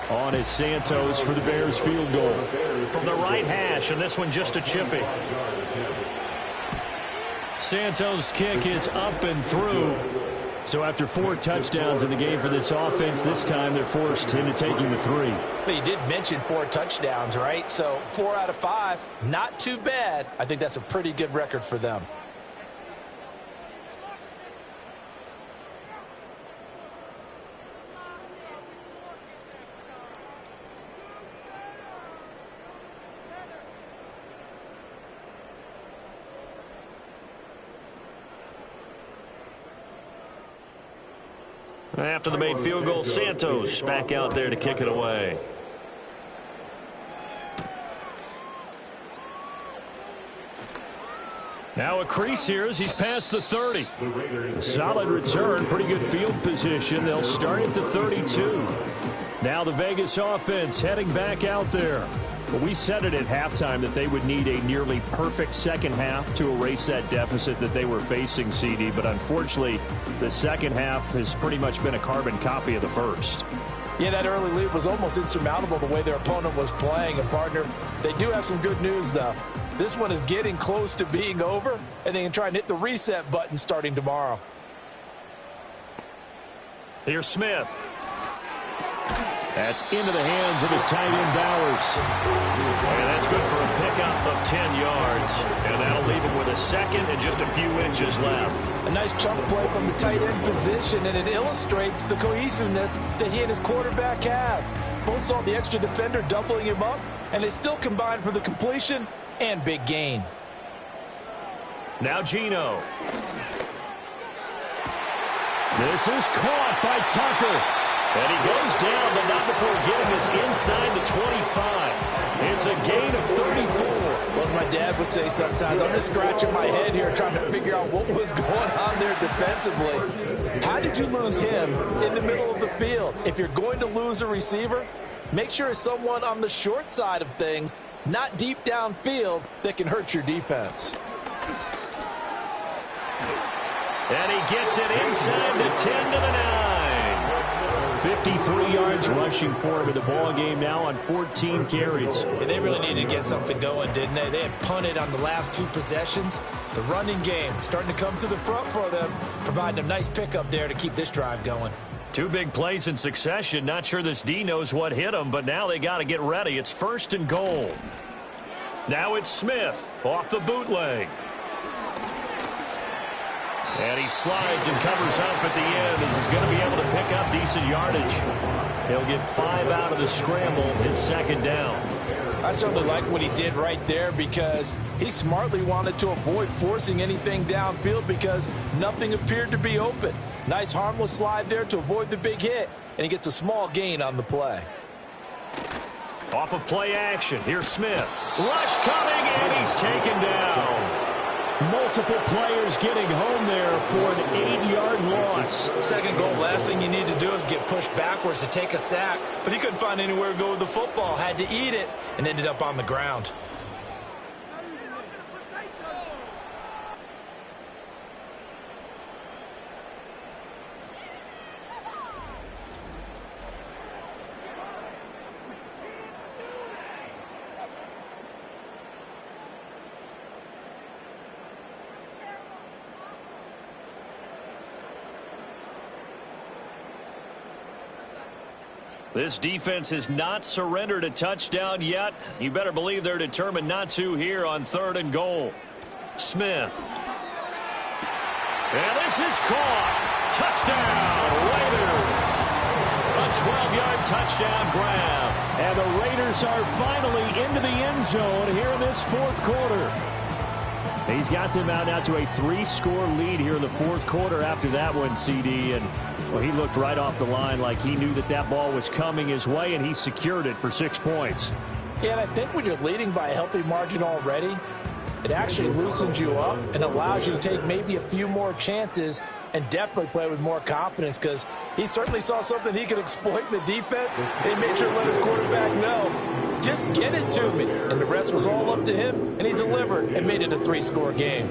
On is Santos for the Bears field goal. From the right hash, and this one just a chipping. Santos' kick is up and through. So after 4 touchdowns in the game for this offense, this time they're forced into taking the 3. But you did mention 4 touchdowns, right? So 4 out of 5, not too bad. I think that's a pretty good record for them. After the made field goal, Santos back out there to kick it away. Now a crease here as he's past the 30. A solid return, pretty good field position. They'll start at the 32. Now the Vegas offense heading back out there. Well, we said it at halftime that they would need a nearly perfect second half to erase that deficit that they were facing, CD. But unfortunately, the second half has pretty much been a carbon copy of the first. Yeah, that early lead was almost insurmountable the way their opponent was playing. And, partner, they do have some good news, though. This one is getting close to being over, and they can try and hit the reset button starting tomorrow. Here's Smith. That's into the hands of his tight end, Bowers. And that's good for a pickup of 10 yards. And that'll leave him with a 2nd and just a few inches left. A nice chunk play from the tight end position, and it illustrates the cohesiveness that he and his quarterback have. Both saw the extra defender doubling him up, and they still combined for the completion and big gain. Now Geno. This is caught by Tucker. And he goes down, but not before getting us inside the 25. It's a gain of 34. Well, as my dad would say sometimes, I'm just scratching my head here trying to figure out what was going on there defensively. How did you lose him in the middle of the field? If you're going to lose a receiver, make sure it's someone on the short side of things, not deep downfield, that can hurt your defense. And he gets it inside the 10 to the 9. 53 yards rushing for him in the ball game now on 14 carries. Yeah, they really needed to get something going, didn't they? They had punted on the last 2 possessions. The running game starting to come to the front for them, providing a nice pickup there to keep this drive going. 2 big plays in succession. Not sure this D knows what hit him, but now they got to get ready. It's 1st and goal. Now it's Smith off the bootleg. And he slides and covers up at the end as he's going to be able to pick up decent yardage. He'll get 5 out of the scramble. It's 2nd down. I certainly like what he did right there because he smartly wanted to avoid forcing anything downfield because nothing appeared to be open. Nice harmless slide there to avoid the big hit, and he gets a small gain on the play. Off of play action. Here's Smith. Rush coming, and he's taken down. Multiple players getting home there for an 8-yard loss. 2nd goal, last thing you need to do is get pushed backwards to take a sack. But he couldn't find anywhere to go with the football. Had to eat it and ended up on the ground. This defense has not surrendered a touchdown yet. You better believe they're determined not to here on 3rd and goal. Smith. And this is caught. Touchdown, Raiders. A 12-yard touchdown grab. And the Raiders are finally into the end zone here in this 4th quarter. He's got them out now to a 3-score lead here in the fourth quarter after that one, CD. And, well, he looked right off the line like he knew that that ball was coming his way, and he secured it for 6 points. Yeah, and I think when you're leading by a healthy margin already, it actually loosens you up and allows you to take maybe a few more chances and definitely play with more confidence, because he certainly saw something he could exploit in the defense. He made sure to let his quarterback know, just get it to me. And the rest was all up to him, and he delivered and made it a 3-score game.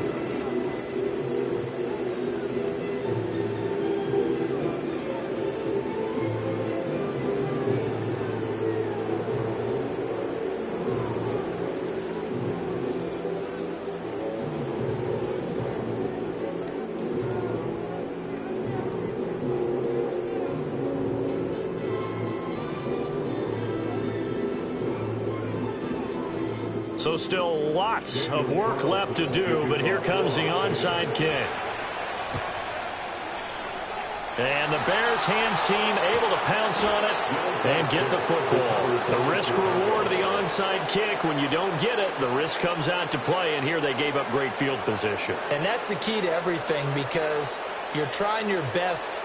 So still lots of work left to do, but here comes the onside kick. And the Bears hands team able to pounce on it and get the football. The risk-reward of the onside kick, when you don't get it, the risk comes out to play, and here they gave up great field position. And that's the key to everything, because you're trying your best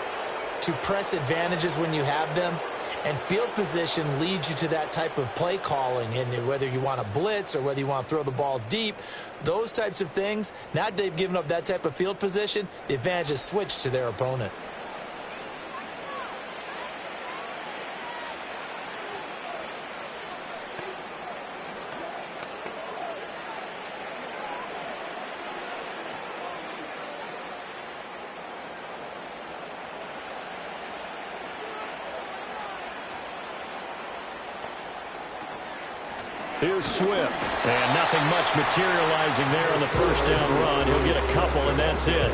to press advantages when you have them. And field position leads you to that type of play calling. And whether you want to blitz or whether you want to throw the ball deep, those types of things, now that they've given up that type of field position, the advantage is switched to their opponent. Here's Swift. And nothing much materializing there on the first down run. He'll get a couple, and that's it.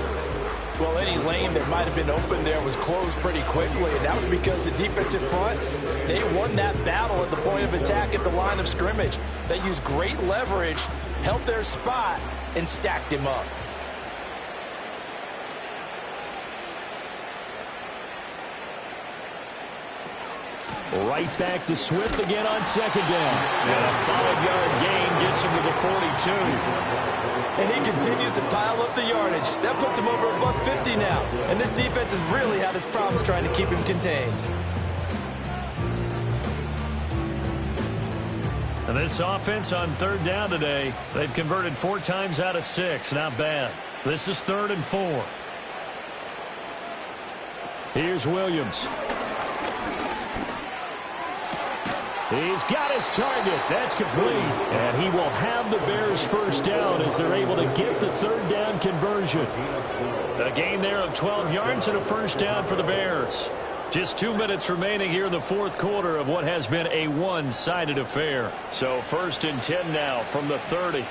Well, any lane that might have been open there was closed pretty quickly, and that was because the defensive front, they won that battle at the point of attack at the line of scrimmage. They used great leverage, held their spot, and stacked him up. Right back to Swift again on second down. And a 5-yard gain gets him to the 42. And he continues to pile up the yardage. That puts him over $150 now. And this defense has really had its problems trying to keep him contained. And this offense on third down today, they've converted 4 times out of 6. Not bad. This is 3rd and 4. Here's Williams. He's got his target. That's complete. And he will have the Bears first down as they're able to get the third down conversion. A gain there of 12 yards and a first down for the Bears. Just 2 minutes remaining here in the fourth quarter of what has been a one-sided affair. So 1st and 10 now from the 30.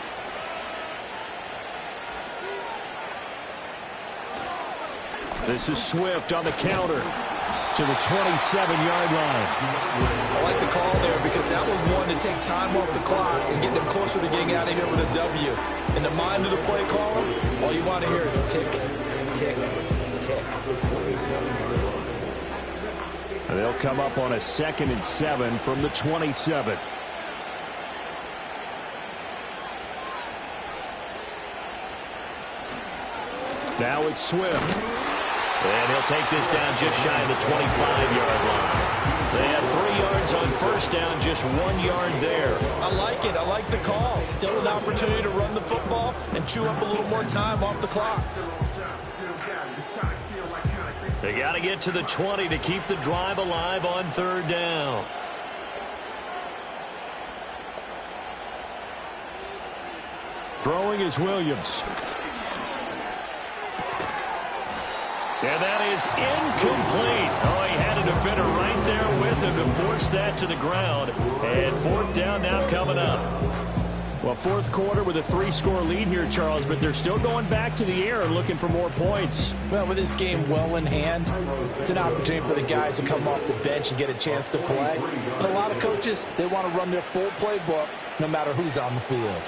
This is Swift on the counter to the 27-yard line. I like the call there because that was one to take time off the clock and get them closer to getting out of here with a W. In the mind of the play caller, all you want to hear is tick, tick, tick. And they'll come up on a 2nd and 7 from the 27. Now it's Swift. And he'll take this down just shy of the 25-yard line. They had 3 yards on first down, just 1 yard there. I like it. I like the call. Still an opportunity to run the football and chew up a little more time off the clock. They got to get to the 20 to keep the drive alive on third down. Throwing is Williams. And that is incomplete. Oh, he had a defender right there with him to force that to the ground. And 4th down now coming up. Well, fourth quarter with a 3-score lead here, Charles, but they're still going back to the air and looking for more points. Well, with this game well in hand, it's an opportunity for the guys to come off the bench and get a chance to play. And a lot of coaches, they want to run their full playbook no matter who's on the field.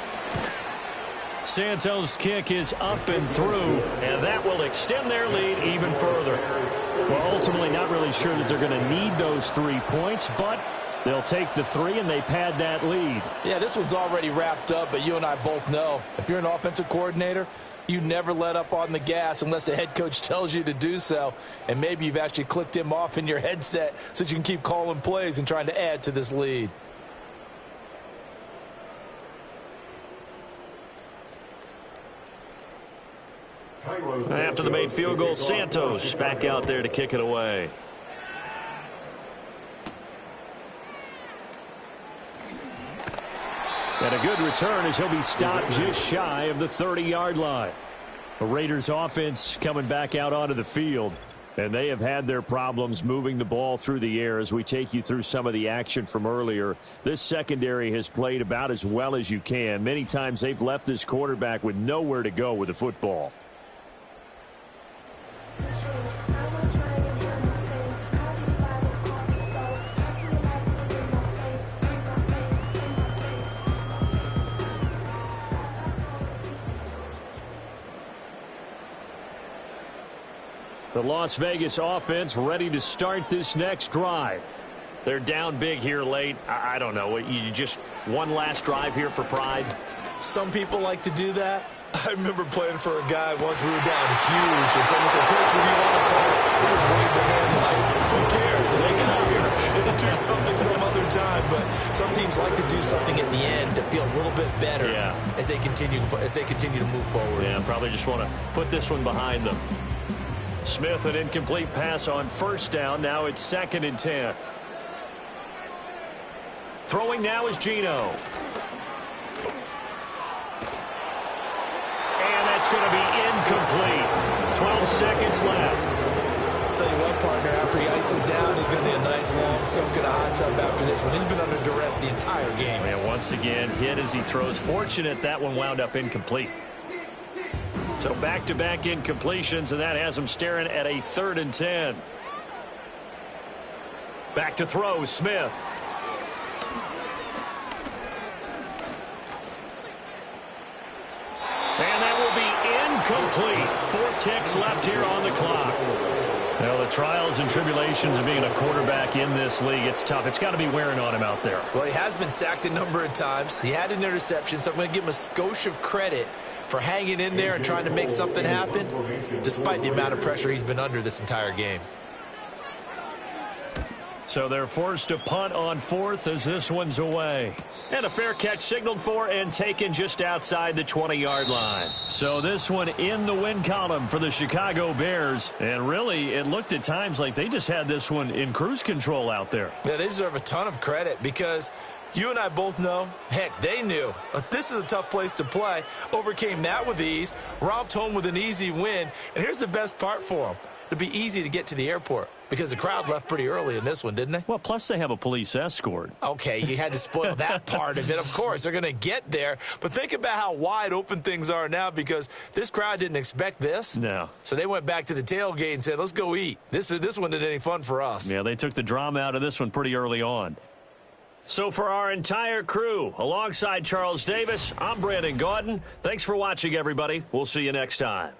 Santos' kick is up and through, and that will extend their lead even further. Well, ultimately not really sure that they're going to need those 3 points, but They'll take the 3, and they pad that lead. Yeah, this one's already wrapped up, but you and I both know if you're an offensive coordinator, you never let up on the gas unless the head coach tells you to do so. And maybe you've actually clicked him off in your headset so you can keep calling plays and trying to add to this lead. After the made field goal, Santos back out there to kick it away. And a good return as he'll be stopped just shy of the 30-yard line. The Raiders offense coming back out onto the field, and they have had their problems moving the ball through the air. As we take you through some of the action from earlier, this secondary has played about as well as you can. Many times they've left this quarterback with nowhere to go with the football. The Las Vegas offense ready to start this next drive. They're down big here late. I don't know. You just one last drive here for pride? Some people like to do that. I remember playing for a guy once. We were down huge, and someone said, "Coach, what do you want to call?" He was waving the hand like, "Who cares? Let's get out of here and do something some other time." But some teams like to do something at the end to feel a little bit better as they continue to move forward. Yeah, probably just want to put this one behind them. Smith, an incomplete pass on first down. Now it's 2nd and 10. Throwing now is Geno. And that's going to be incomplete. 12 seconds left. Tell you what, partner, after he ices down, he's going to need a nice long soak in a hot tub after this one. He's been under duress the entire game. And once again, hit as he throws. Fortunate that one wound up incomplete. So back-to-back incompletions, and that has him staring at a 3rd and 10. Back to throw, Smith. And that will be incomplete. 4 ticks left here on the clock. Now, the trials and tribulations of being a quarterback in this league, it's tough. It's got to be wearing on him out there. Well, he has been sacked a number of times. He had an interception, so I'm going to give him a skosh of credit for hanging in there and trying to make something happen, despite the amount of pressure he's been under this entire game. So they're forced to punt on 4th as this one's away. And a fair catch signaled for and taken just outside the 20-yard line. So this one in the win column for the Chicago Bears. And really, it looked at times like they just had this one in cruise control out there. Yeah, they deserve a ton of credit because you and I both know, heck, they knew. This is a tough place to play. Overcame that with ease. Romped home with an easy win. And here's the best part for them. It'd be easy to get to the airport because the crowd left pretty early in this one, didn't they? Well, plus they have a police escort. Okay, you had to spoil that part of it. Of course, they're going to get there. But think about how wide open things are now because this crowd didn't expect this. No. So they went back to the tailgate and said, let's go eat. This one isn't any fun for us. Yeah, they took the drama out of this one pretty early on. So for our entire crew, alongside Charles Davis, I'm Brandon Gaudin. Thanks for watching, everybody. We'll see you next time.